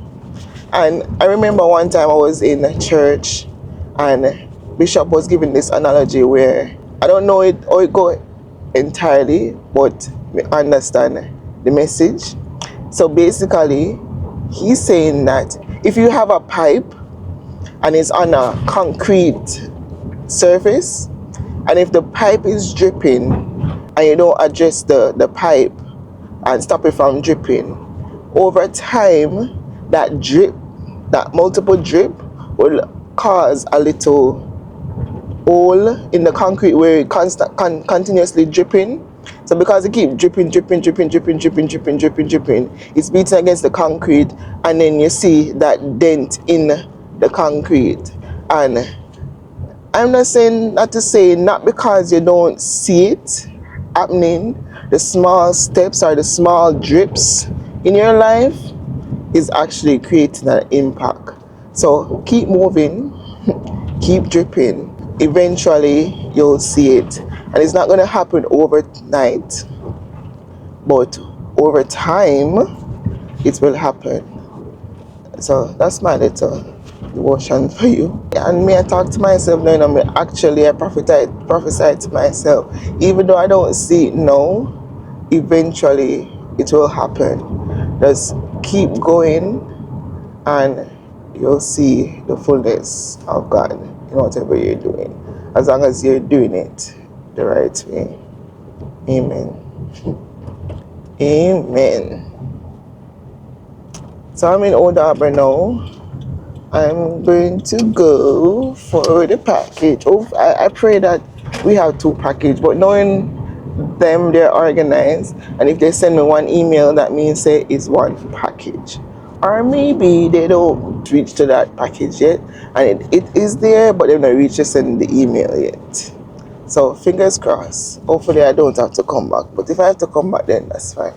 And I remember one time I was in a church and Bishop was giving this analogy where, I don't know how it goes entirely, but I understand the message. So basically, he's saying that if you have a pipe and it's on a concrete surface, and if the pipe is dripping and you don't adjust the pipe and stop it from dripping, over time that multiple drip will cause a little hole in the concrete where it continuously dripping. So because it keep dripping, it's beating against the concrete, and then you see that dent in the concrete. And I'm not saying that to say not because you don't see it happening, the small steps or the small drips in your life is actually creating an impact. So keep moving, keep dripping. Eventually you'll see it. And it's not going to happen overnight, but over time it will happen. So that's my little devotion for you. And me, I talk to myself now, and I prophesy to myself. Even though I don't see it now, eventually it will happen. Just keep going and you'll see the fullness of God in whatever you're doing, as long as you're doing it the right way. Amen. Amen. So I'm in Old Harbor now. I'm going to go for the package. I pray that we have 2 packages, but knowing them they're organized, and if they send me one email, that means say it's one package. Or maybe they don't reach to that package yet, and it is there, but they've not reached to send the email yet. So fingers crossed. Hopefully I don't have to come back. But if I have to come back, then that's fine.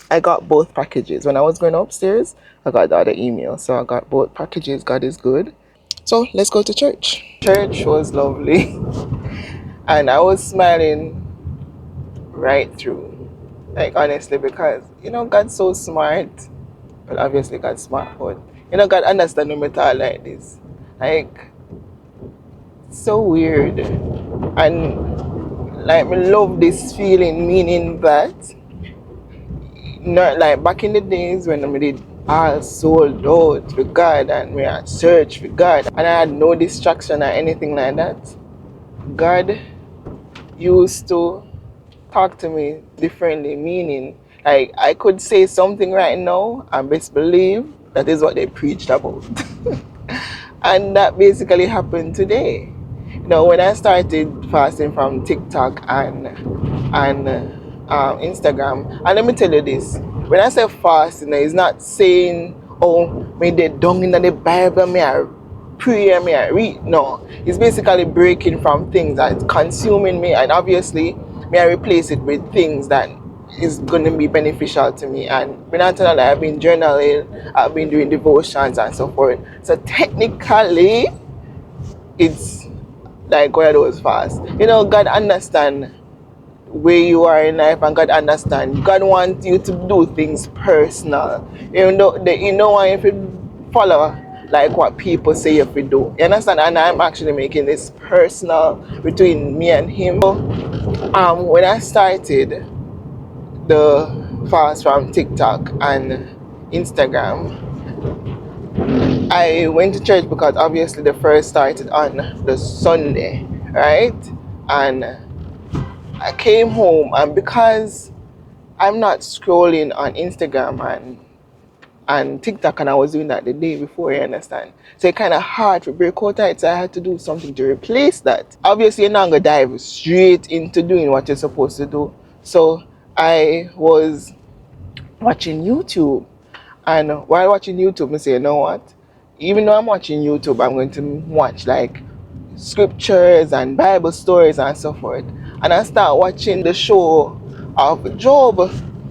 I got both packages. When I was going upstairs, I got the other email. So I got both packages. God is good. So let's go to church. Church was lovely. And I was smiling right through. Like, honestly, because, God's so smart. Well, obviously, God's smart, but, God understands no matter like this. Like, so weird. And, like, I love this feeling, meaning that, not like back in the days when I did all sold out for God and we had search for God and I had no distraction or anything like that. God used to talk to me differently, meaning like I could say something right now and best believe that is what they preached about. And that basically happened today. When I started fasting from TikTok and Instagram, and let me tell you this: when I say fasting, it's not saying, "Oh, me they dung in the Bible, me I pray, me I read." No, it's basically breaking from things that consuming me, and obviously, me I replace it with things that is going to be beneficial to me. And when I tell you, I've been journaling, I've been doing devotions and so forth. So technically, it's like God was fast. God understand where you are in life, and God understand. God wants you to do things personal. You know why if you follow like what people say if you do. You understand? And I'm actually making this personal between me and him. So, when I started the fast from TikTok and Instagram, I went to church because obviously the first started on the Sunday, right? And I came home, and because I'm not scrolling on Instagram and TikTok, and I was doing that the day before, you understand? So it kind of hard to break out it, so I had to do something to replace that. Obviously, you're not going to dive straight into doing what you're supposed to do. So I was watching YouTube. And while watching YouTube, I say, you know what? Even though I'm watching YouTube, I'm going to watch like scriptures and Bible stories and so forth. And I start watching the show of Job,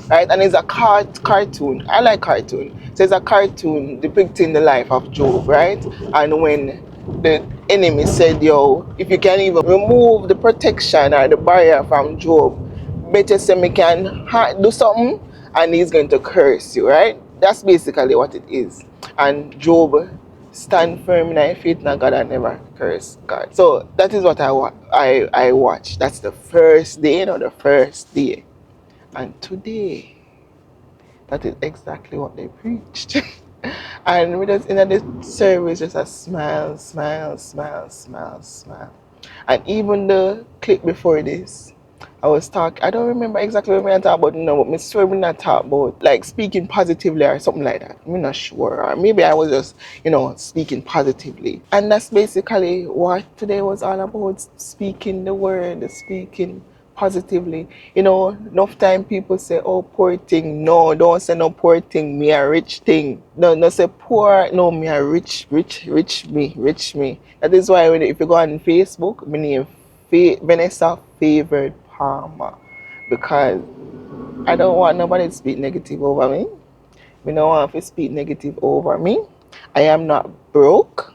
right? And it's a cartoon. I like cartoon. So it's a cartoon depicting the life of Job, right? And when the enemy said, yo, if you can even remove the protection or the barrier from Job, better say me can do something and he's going to curse you, right? That's basically what it is. And Job stand firm in his faith in God and never curse God. So that is what I watched. That's the first day, the first day. And today, that is exactly what they preached. And we just in the service, just a smile, smile, smile, smile, smile. And even the clip before this, I was talking, I don't remember exactly what I talk about now, but I swear we not talk about like speaking positively or something like that. I'm not sure. Or maybe I was just, speaking positively. And that's basically what today was all about, speaking the word, speaking positively. Enough time people say, oh, poor thing. No, don't say no poor thing, me a rich thing. No say poor, no, me a rich me. That is why if you go on Facebook, my name Venessa favored Palmer, because I don't want nobody to speak negative over me. I don't want to speak negative over me. I am not broke.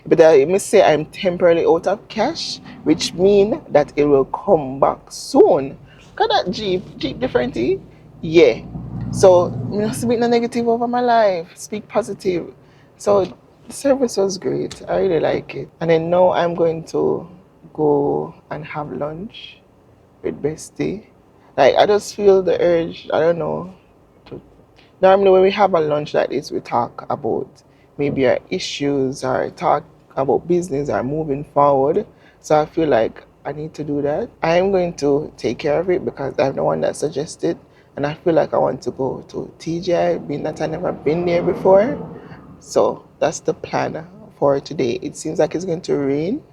But let me say I'm temporarily out of cash, which means that it will come back soon. Got that Jeep differently? Yeah. So you know, speak no negative over my life. Speak positive. So the service was great. I really like it. And then now I'm going to go and have lunch with Bestie. Like I just feel the urge. I don't know. Normally, when we have a lunch like this, we talk about maybe our issues or talk about business or moving forward. So I feel like I need to do that. I am going to take care of it because I'm the one that suggested, and I feel like I want to go to TGI, being that I've never been there before. So that's the plan for today. It seems like it's going to rain.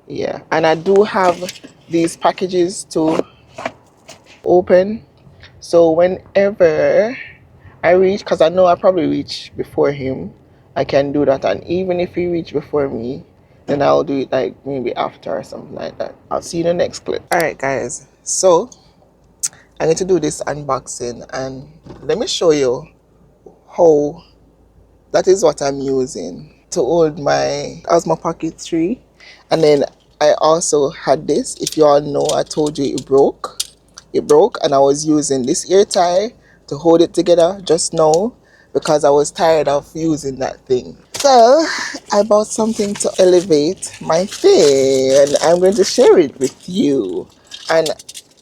Yeah, and I do have these packages to open. So whenever I reach, because I know I probably reach before him, I can do that. And even if he reach before me, then I'll do it like maybe after or something like that. I'll see you in the next clip. Alright guys, so I'm going to do this unboxing and let me show you how that is what I'm using to hold my Osmo Pocket 3. And then I also had this. If you all know, I told you it broke. It broke and I was using this ear tie to hold it together just now because I was tired of using that thing. So I bought something to elevate my thing and I'm going to share it with you. And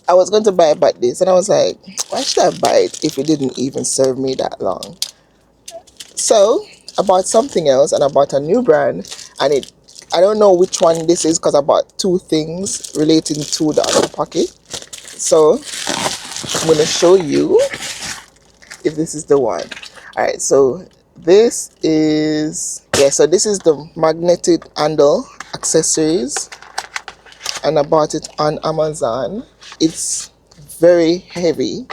I was going to buy but this and I was like, why should I buy it if it didn't even serve me that long? So I bought something else and I bought a new brand and I don't know which one this is because I bought two things relating to the other pocket. So I'm going to show you if this is the one. Alright, so this is, so this is the magnetic handle accessories and I bought it on Amazon. It's very heavy.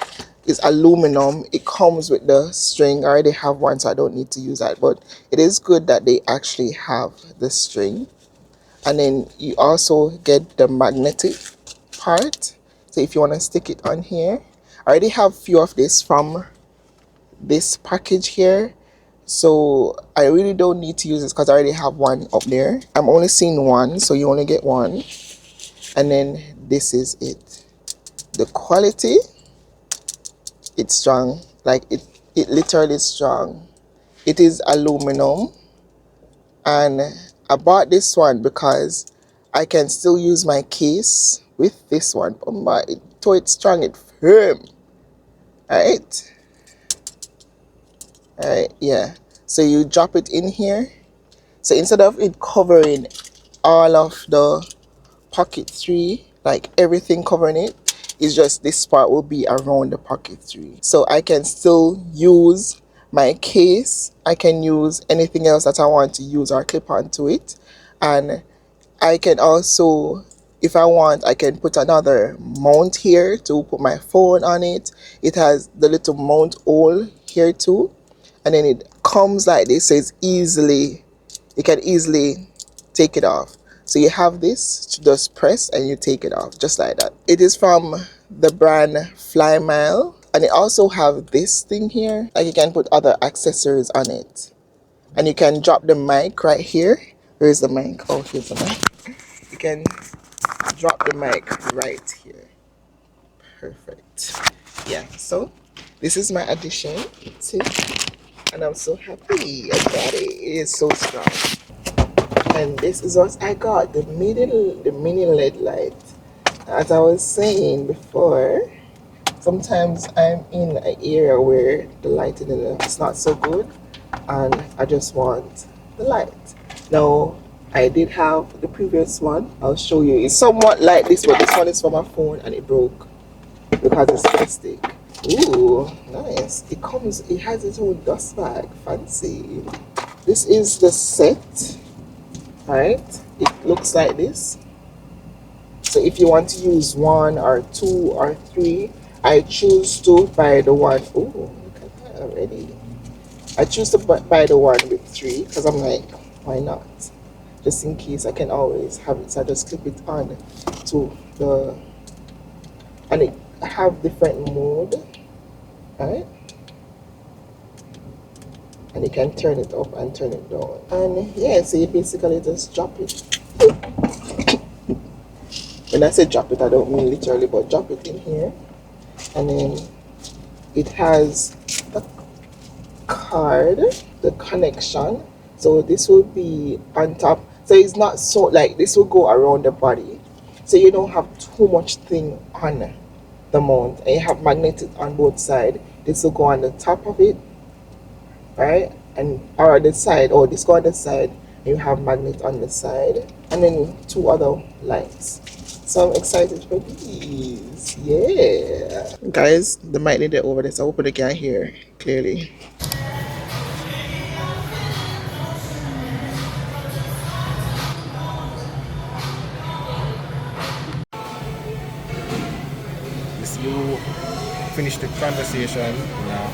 It's aluminum. It comes with the string. I already have one, so I don't need to use that, but it is good that they actually have the string. And then you also get the magnetic part. So if you want to stick it on here, I already have a few of this from this package here, so I really don't need to use this because I already have one up there. I'm only seeing one, so you only get one. And then this is it. The quality, it's strong. Like it literally is strong. It is aluminum, and I bought this one because I can still use my case with this one. But it's strong, it's firm. Alright. Alright, yeah. So you drop it in here. So instead of it covering all of the pocket 3, like everything covering it, it's just this part will be around the pocket 3. So I can still use my case. I can use anything else that I want to use or clip onto it. And I can also, if I want, I can put another mount here to put my phone on it. It has the little mount hole here too. And then it comes like this, so it's easily, you can easily take it off. So you have this to just press and you take it off just like that. It is from the brand Fly Mile, and it also have this thing here, like you can put other accessories on it. And you can drop the mic right here. Where is the mic? Oh, here's the mic. You can drop the mic right here. Perfect. Yeah, so this is my addition to, and I'm so happy I got it. It is so strong. And this is what I got, the mini LED light. As I was saying before, sometimes I'm in an area where the lighting is not so good and I just want the light. Now, I did have the previous one. I'll show you. It's somewhat like this, but this one is for my phone and it broke because it's plastic. Ooh, nice. It has its own dust bag. Fancy. This is the set. Alright, it looks like this. So if you want to use 1 or 2 or 3, I choose to buy the one. Oh, look at that already. I choose to buy the one with 3 because I'm like, why not? Just in case I can always have it. So I just clip it on to the, and it have different mode. Alright. And you can turn it up and turn it down. And yeah, so you basically just drop it. When I say drop it, I don't mean literally, but drop it in here. And then it has the card, the connection. So this will be on top. So it's not so like this will go around the body. So you don't have too much thing on the mount. And you have magnetic on both sides. This will go on the top of it, right? And or the side, or this go on the side, and you have magnet on the side. And then two other lights. So I'm excited for these. Yeah. Guys, the mic need it over this. I hope they can hear clearly.
You finish the conversation now.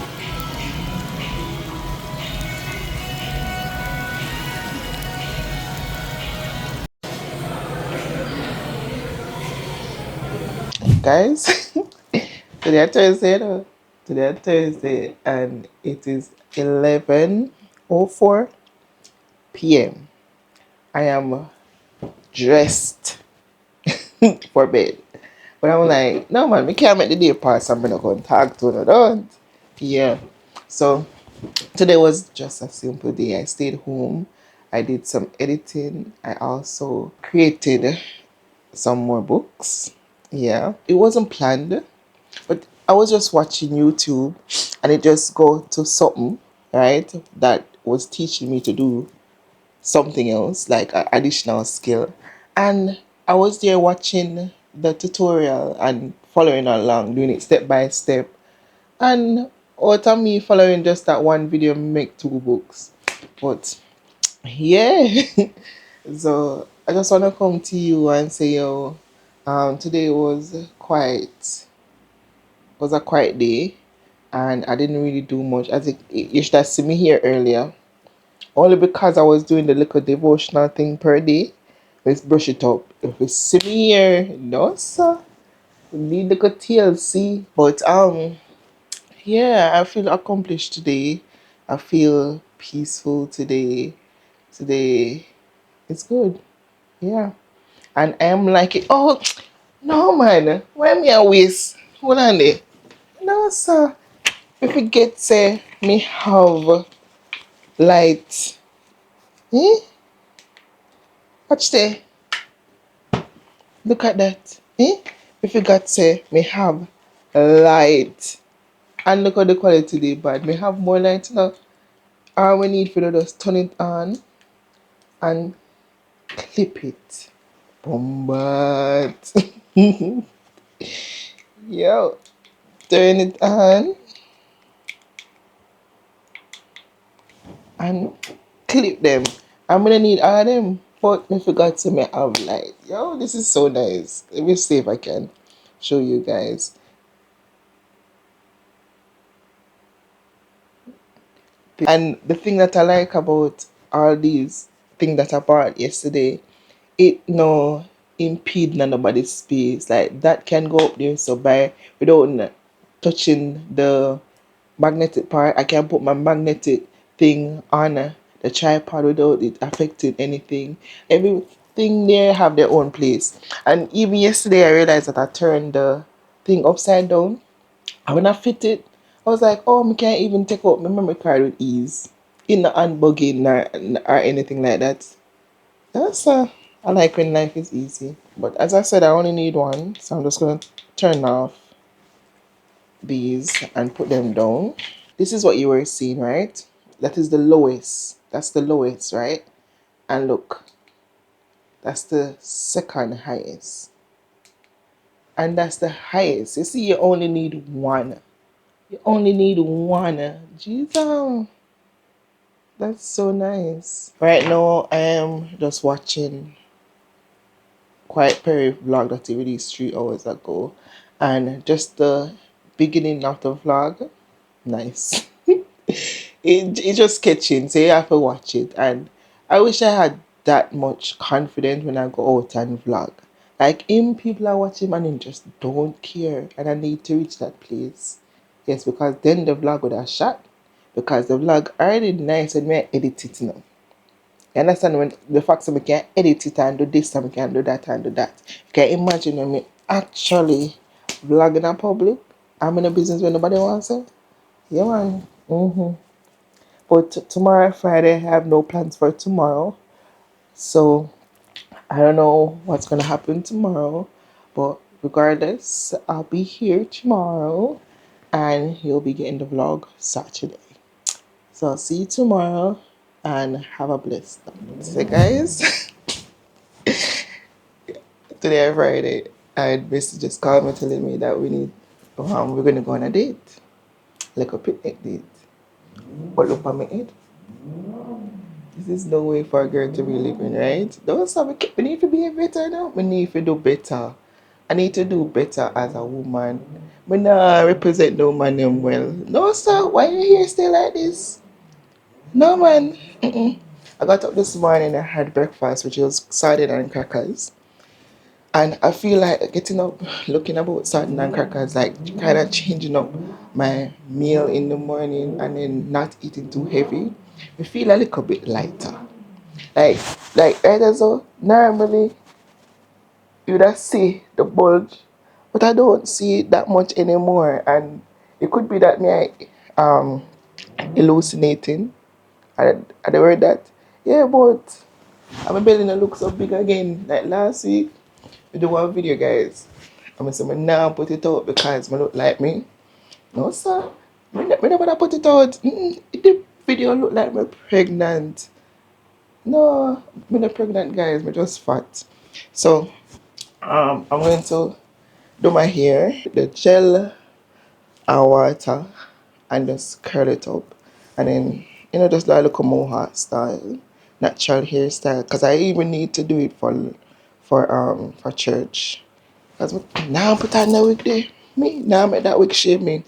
Guys, today is Thursday, though. Today is Thursday, and it is 11:04 p.m. I am dressed for bed. But I'm like, no man, we can't make the day pass. I'm gonna go and talk to her. Don't. Yeah. So today was just a simple day. I stayed home. I did some editing. I also created some more books. Yeah. It wasn't planned, but I was just watching YouTube and it just go to something, right? That was teaching me to do something else, like an additional skill. And I was there watching the tutorial and following along, doing it step by step. And out of me following just that one video make two books. But yeah. So I just wanna come to you and say yo, today was a quiet day and I didn't really do much. I think you should have seen me here earlier. Only because I was doing the little devotional thing per day. Let's brush it up. If you see me here, no sir. We need little TLC. But yeah, I feel accomplished today. I feel peaceful today. Today it's good. Yeah. And I'm like oh no man, why me a waste? Hold on there. No sir. If you get say me have light. Eh? Watch there. Look at that. Eh? If you got say me have light. And look at the quality they bad. Me have more light now. All we need for to just turn it on and clip it. Bombat. Yo. Turn it on and clip them. I'm gonna need all of them. But me forgot to me have light. Yo, this is so nice. Let me see if I can show you guys. And the thing that I like about all these things that I bought yesterday, it no impede nobody's space. Like that can go up there so by without touching the magnetic part, I can put my magnetic thing on the tripod without it affecting anything. Everything there have their own place. And even yesterday I realized that I turned the thing upside down. And when I fit it, I was like, oh, I can't even take out my memory card with ease. In the unbugging or anything like that. That's I like when life is easy. But as I said, I only need one. So I'm just going to turn off these and put them down. This is what you were seeing, right? That is the lowest. That's the lowest, right? And look, that's the second highest. And that's the highest. You see, you only need one. You only need one. Jesus. That's so nice. Right now, I am just watching Quiet Perry vlog that he released 3 hours ago. And just the beginning of the vlog, nice. It's just catching, so you have to watch it. And I wish I had that much confidence when I go out and vlog. Like him, people are watching and they just don't care. And I need to reach that place. Yes, because then the vlog would have shot. Because the vlog already nice and I edit it now. You understand when the fact that we can edit it and do this and we can do that and do that. You can imagine when we actually vlog in a public. I'm in a business where nobody wants it. Yeah, man. But tomorrow, Friday, I have no plans for tomorrow. So I don't know what's gonna happen tomorrow. But regardless, I'll be here tomorrow, and you'll be getting the vlog Saturday. So I'll see you tomorrow, and have a blessed night. So guys, today Friday, and Mr. just called me telling me that we're gonna go on a date, like a picnic date. But look at my head. This is no way for a girl to be living, right? Don't stop. We need to be better now. We need to do better. I need to do better as a woman. We not represent no man them well. No sir, why you here still like this? No man. Mm-mm. I got up this morning and I had breakfast, which was sardine and crackers. And I feel like getting up, looking about sardine and crackers, like kind of changing up my meal in the morning and then not eating too heavy. I feel a little bit lighter. Like, right as so normally you would see the bulge, but I don't see it that much anymore. And it could be that me hallucinating. I the word that, yeah, but I'm belly not look so big again. Like last week, we do one video, guys. I'm saying, now put it out because I look like me. No, sir. Me never put it out. The video look like me pregnant. No, I'm not pregnant, guys. I'm just fat. So, I'm going to do my hair, the gel and water, and just curl it up. And then, just like a little mohawk style, natural hairstyle. Because I even need to do it for church. Because now I put on the wig there. Me, now I make that wig shave me.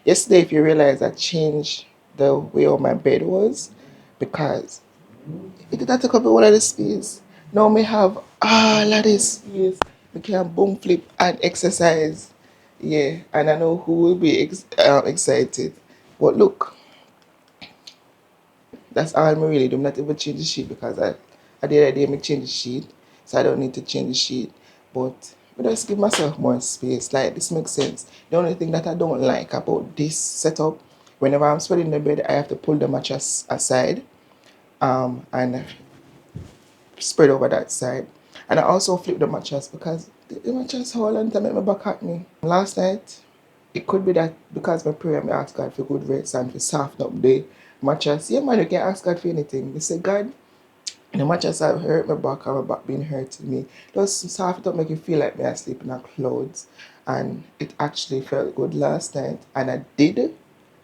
Yesterday, if you realize, I changed the way of my bed was because it did not take up one of the space. Now me have all of this space. We can boom flip and exercise. Yeah, and I know who will be excited. But look, that's all me really do. I'm not even change the sheet because I did idea me change the sheet. So I don't need to change the sheet. But I just give myself more space. Like this makes sense. The only thing that I don't like about this setup, whenever I'm spreading the bed, I have to pull the mattress aside. And spread over that side. And I also flip the mattress because the mattress hold on to make my back hurt me. Last night, it could be that because my prayer, I ask God for good rest and to soften up the mattress. Yeah, man, you can ask God for anything. You say, God, the mattress have hurt my back and my back been hurting me. Just soften up, make you feel like me I sleep in clothes. And it actually felt good last night. And I did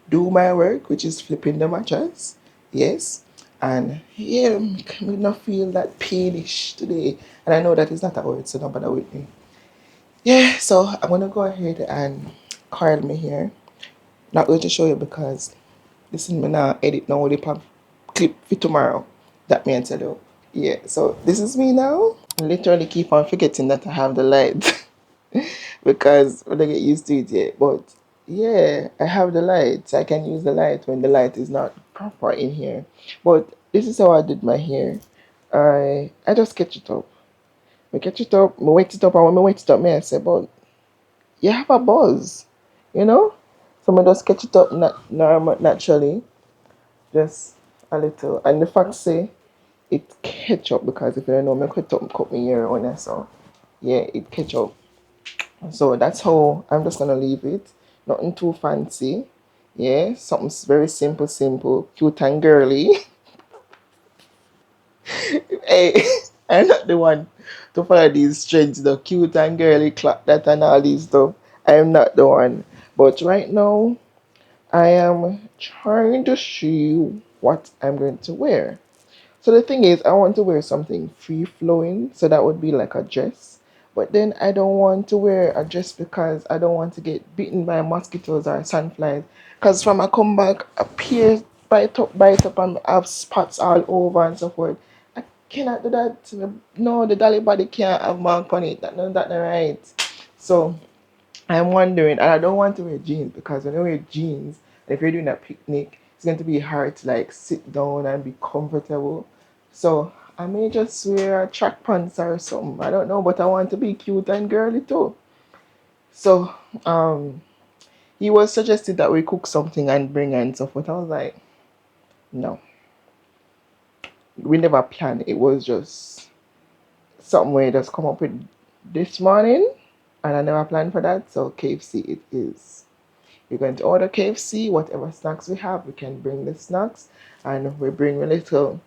do my work, which is flipping the mattress. Yes. And yeah, I not feel that painish today. And I know that is not a word, so don't bother with me. Yeah, so I'm gonna go ahead and curl me here. Not going to show you because this is me now edit now the clip for tomorrow. That me I tell you. Yeah, so this is me now. I literally keep on forgetting that I have the light. Because when I get used to it yet. But yeah, I have the light. I can use the light when the light is not proper in here. But this is how I did my hair. I just catch it up. I catch it up, I wet it up, and when I wet it up, I say, but you have a buzz, you know? So I just catch it up naturally, just a little. And the fact say it catch up because if you don't know, I cut me hair on it, so yeah, it catch up. So that's how I'm just gonna leave it. Nothing too fancy. Yeah, something very simple, cute and girly. Hey, I'm not the one to follow these trends, the cute and girly clap that and all these stuff. I am not the one. But right now, I am trying to show you what I'm going to wear. So the thing is, I want to wear something free flowing, so that would be like a dress. But then I don't want to wear a dress because I don't want to get bitten by mosquitoes or sandflies. Because from I come back, appear bite up, and have spots all over and so forth. I cannot do that. No, the dolly body can't have mark on it. That's not right. So I'm wondering, and I don't want to wear jeans because when I wear jeans, if you're doing a picnic, it's going to be hard to like sit down and be comfortable. So I may just wear a track pants or something. I don't know, but I want to be cute and girly too. So he was suggested that we cook something and bring and stuff, but I was like, no. We never planned. It was just something we just come up with this morning, and I never planned for that. So KFC it is. We're going to order KFC. Whatever snacks we have, we can bring the snacks, and we bring a little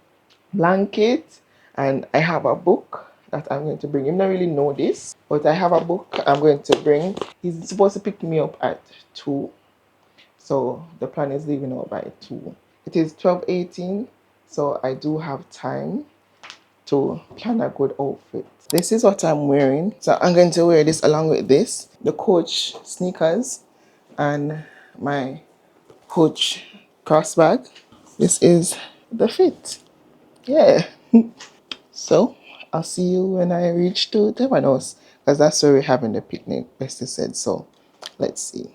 blanket. And I have a book that I'm going to bring. You don't really know this, but I have a book I'm going to bring. He's supposed to pick me up at 2. So the plan is leaving out by 2. It is 12:18, so I do have time to plan a good outfit. This is what I'm wearing. So I'm going to wear this along with this, the Coach sneakers and my Coach crossbag. This is the fit. Yeah. So I'll see you when I reach to Devon House, because that's where we're having the picnic, Bestie said. So let's see.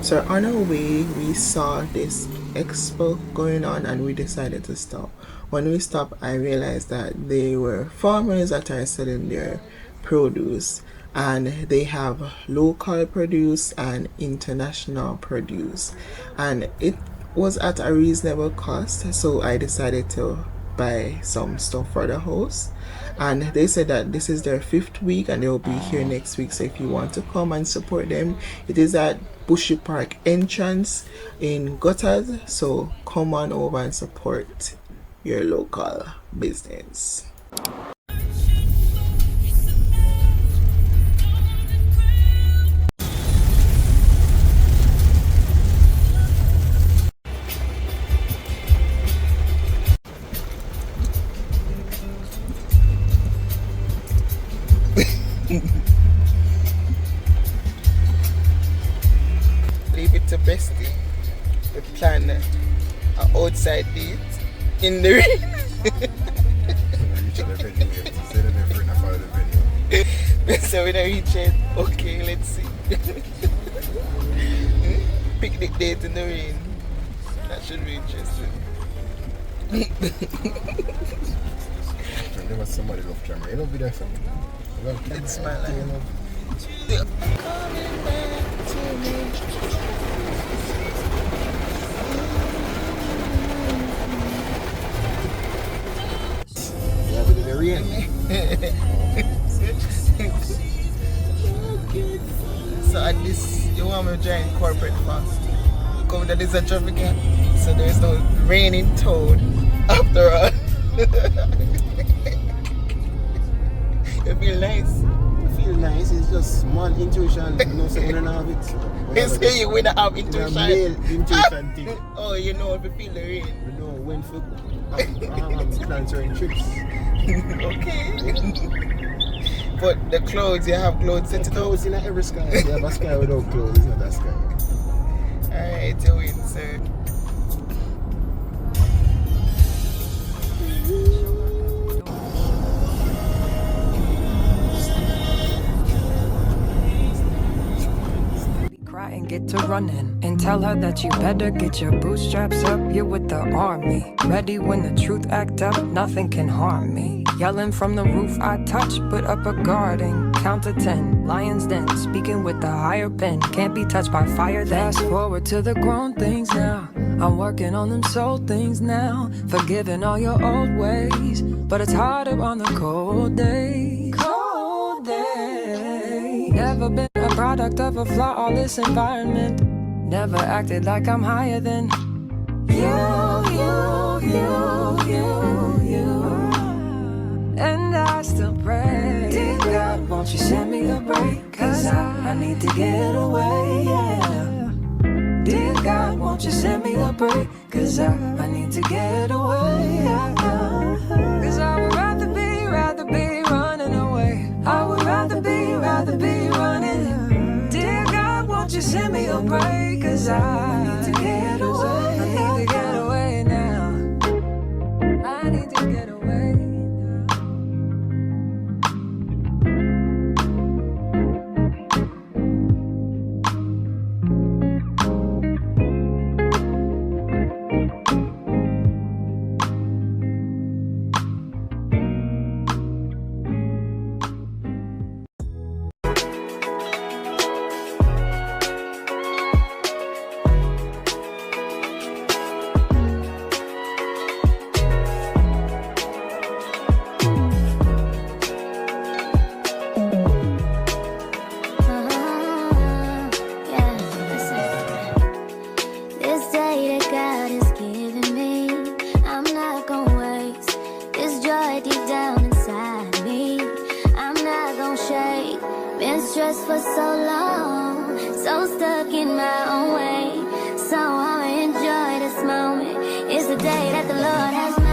So on our way, we saw this expo going on and we decided to stop. When we stopped, I realized that they were farmers that are selling their produce, and they have local produce and international produce, and it was at a reasonable cost. So I decided to buy some stuff for the house, and they said that this is their 5th week and they'll be here next week. So if you want to come and support them, it is at Bushy Park entrance in Gutters. So come on over and support your local business. Leave it to Bestie to plan an outside date in the rain. So when I reach it, okay, let's see. Picnic date in the rain. That should be interesting.
There was somebody off camera. You know, be there something.
It's my life. Coming back to me.
Yeah, but in the rain.
So at this, you want me to join corporate fast. Come that is a traffic jam, so there's no rain in town after all. It feel nice.
Feel nice. It's just small intuition. You know, so we don't have it.
It's say you will not have intuition.
Male intuition thing.
Oh, you know if you feel the rain.
You know when for plan certain trips.
Okay. But the clothes, you have clothes set it up.
Clothes in every sky. You have a sky without clothes. It's not a sky.
Alright, you win, sir.
Cry and get to running and tell her that you better get your bootstraps up. You're with the army, ready when the truth act up. Nothing can harm me. Yelling from the roof, I touch, put up a guard and count to 10. Lions den, speaking with the higher pen. Can't be touched by fire. Fast forward to the grown things now. I'm working on them soul things now. Forgiving all your old ways, but it's harder on the cold days. Cold days. Never been a product of a flawless environment. Never acted like I'm higher than you. And I still pray, dear God, won't you send me a break? Cause I need to get away, yeah. Dear God, won't you send me a break? Cause I need to get away, yeah. Cause I would rather be running away. I would rather be running. Dear God, won't you send me a break? Cause I need to get away. I need to get away now. I need to get away now. enjoy it deep down inside me. I'm not gonna shake. Been stressed for so long, so stuck in my own way. So I'ma enjoy this moment. It's the day that the Lord has made.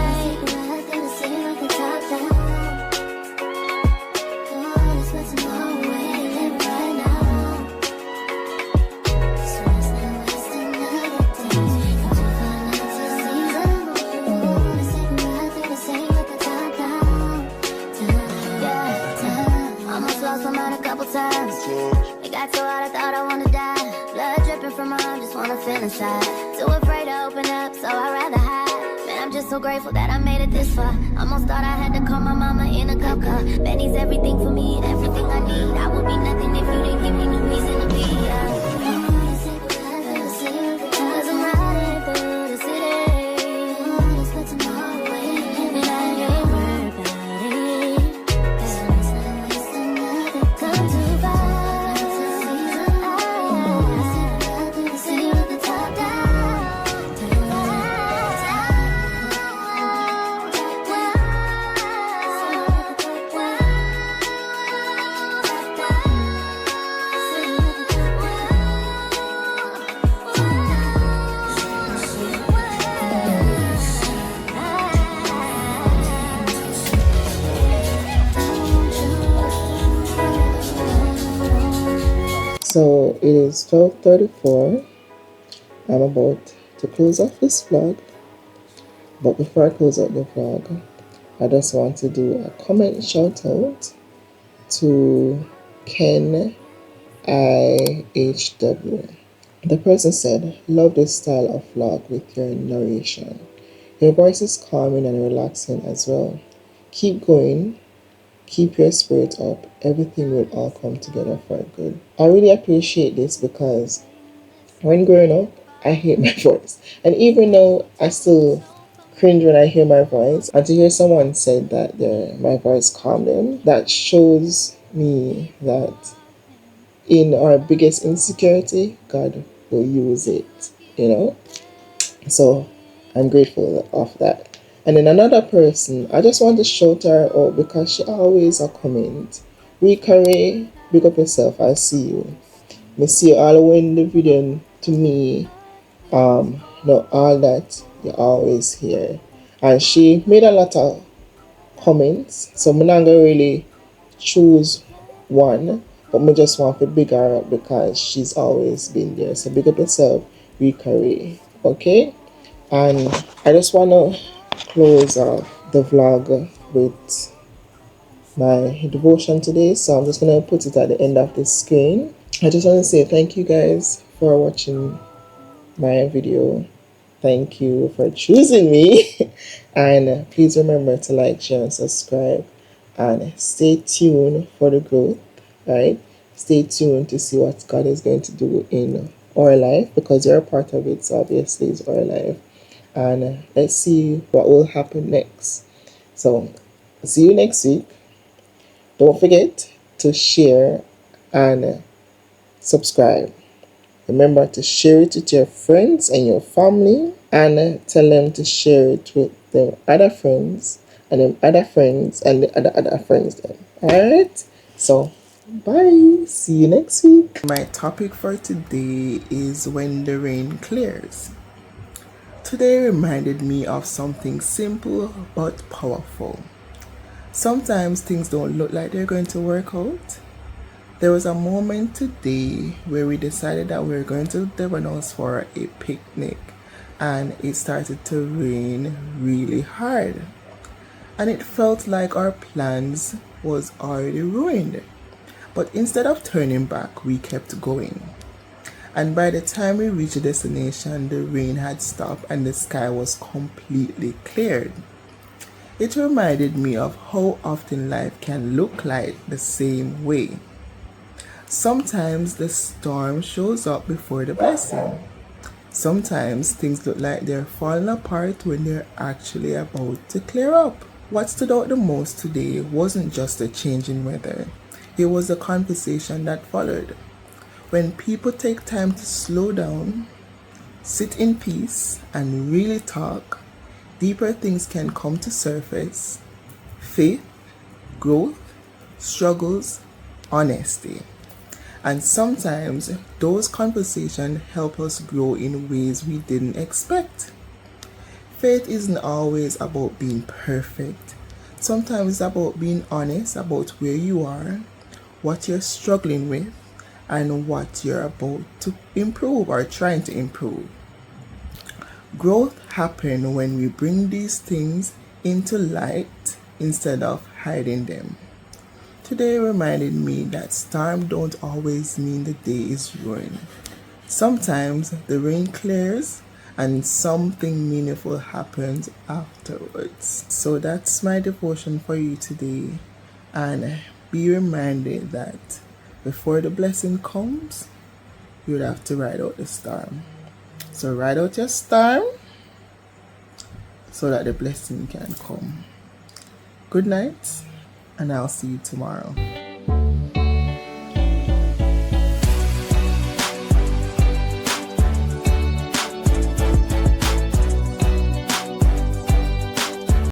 It got so hot I thought I wanna die. Blood dripping from my arm, just wanna feel inside. Too afraid to open up, so I'd rather hide. Man, I'm just so grateful that I made it this far. Almost thought I had to call my mama in a CapCut. Benny's everything for me and everything I need. I would be nothing if you didn't give me no reason to be. Cause I'm riding through the city. And I ain't worried about it. Come too far.
So it is 12:34. I'm about to close off this vlog, but before I close out the vlog, I just want to do a comment shout out to Ken IHW. The person said, "Love this style of vlog with your narration. Your voice is calming and relaxing as well. Keep going. Keep your spirit up. Everything will all come together for good." I really appreciate this because when growing up, I hate my voice. And even though I still cringe when I hear my voice, and to hear someone say that my voice calmed them, that shows me that in our biggest insecurity, God will use it, So I'm grateful of that. And then another person, I just want to shout her out because she always a comment. Rika Ray, big up yourself, I see you. Me see you all the way in the video to me. Not all that you're always here. And she made a lot of comments, so I'm not gonna really choose one, but I just want to big her up because she's always been there. So big up yourself, Rika Ray. Okay? And I just wanna close off the vlog with my devotion today, so I'm just gonna put it at the end of the screen. I just want to say thank you guys for watching my video. Thank you for choosing me. And please remember to like, share, and subscribe. And stay tuned for the growth, right? Stay tuned to see what God is going to do in our life, because you're a part of it, so obviously it's our life. And let's see what will happen next. So, see you next week. Don't forget to share and subscribe. Remember to share it with your friends and your family, and tell them to share it with their other friends and them other friends and the other friends then. Alright? So bye. See you next week. My topic for today is when the rain clears. Today reminded me of something simple but powerful. Sometimes things don't look like they're going to work out. There was a moment today where we decided that we were going to Devon House for a picnic, and it started to rain really hard. And it felt like our plans was already ruined. But instead of turning back, we kept going. And by the time we reached the destination, the rain had stopped and the sky was completely cleared. It reminded me of how often life can look like the same way. Sometimes the storm shows up before the blessing. Sometimes things look like they're falling apart when they're actually about to clear up. What stood out the most today wasn't just a change in weather. It was the conversation that followed. When people take time to slow down, sit in peace, and really talk, deeper things can come to surface. faith, growth, struggles, honesty. And sometimes those conversations help us grow in ways we didn't expect. Faith isn't always about being perfect. Sometimes it's about being honest about where you are, what you're struggling with, and what you're about to improve or trying to improve. Growth happens when we bring these things into light instead of hiding them. Today reminded me that storm don't always mean the day is ruined. Sometimes the rain clears and something meaningful happens afterwards. So that's my devotion for you today. And be reminded that before the blessing comes, you would have to ride out the storm. So ride out your storm so that the blessing can come. Good night, and I'll see you tomorrow.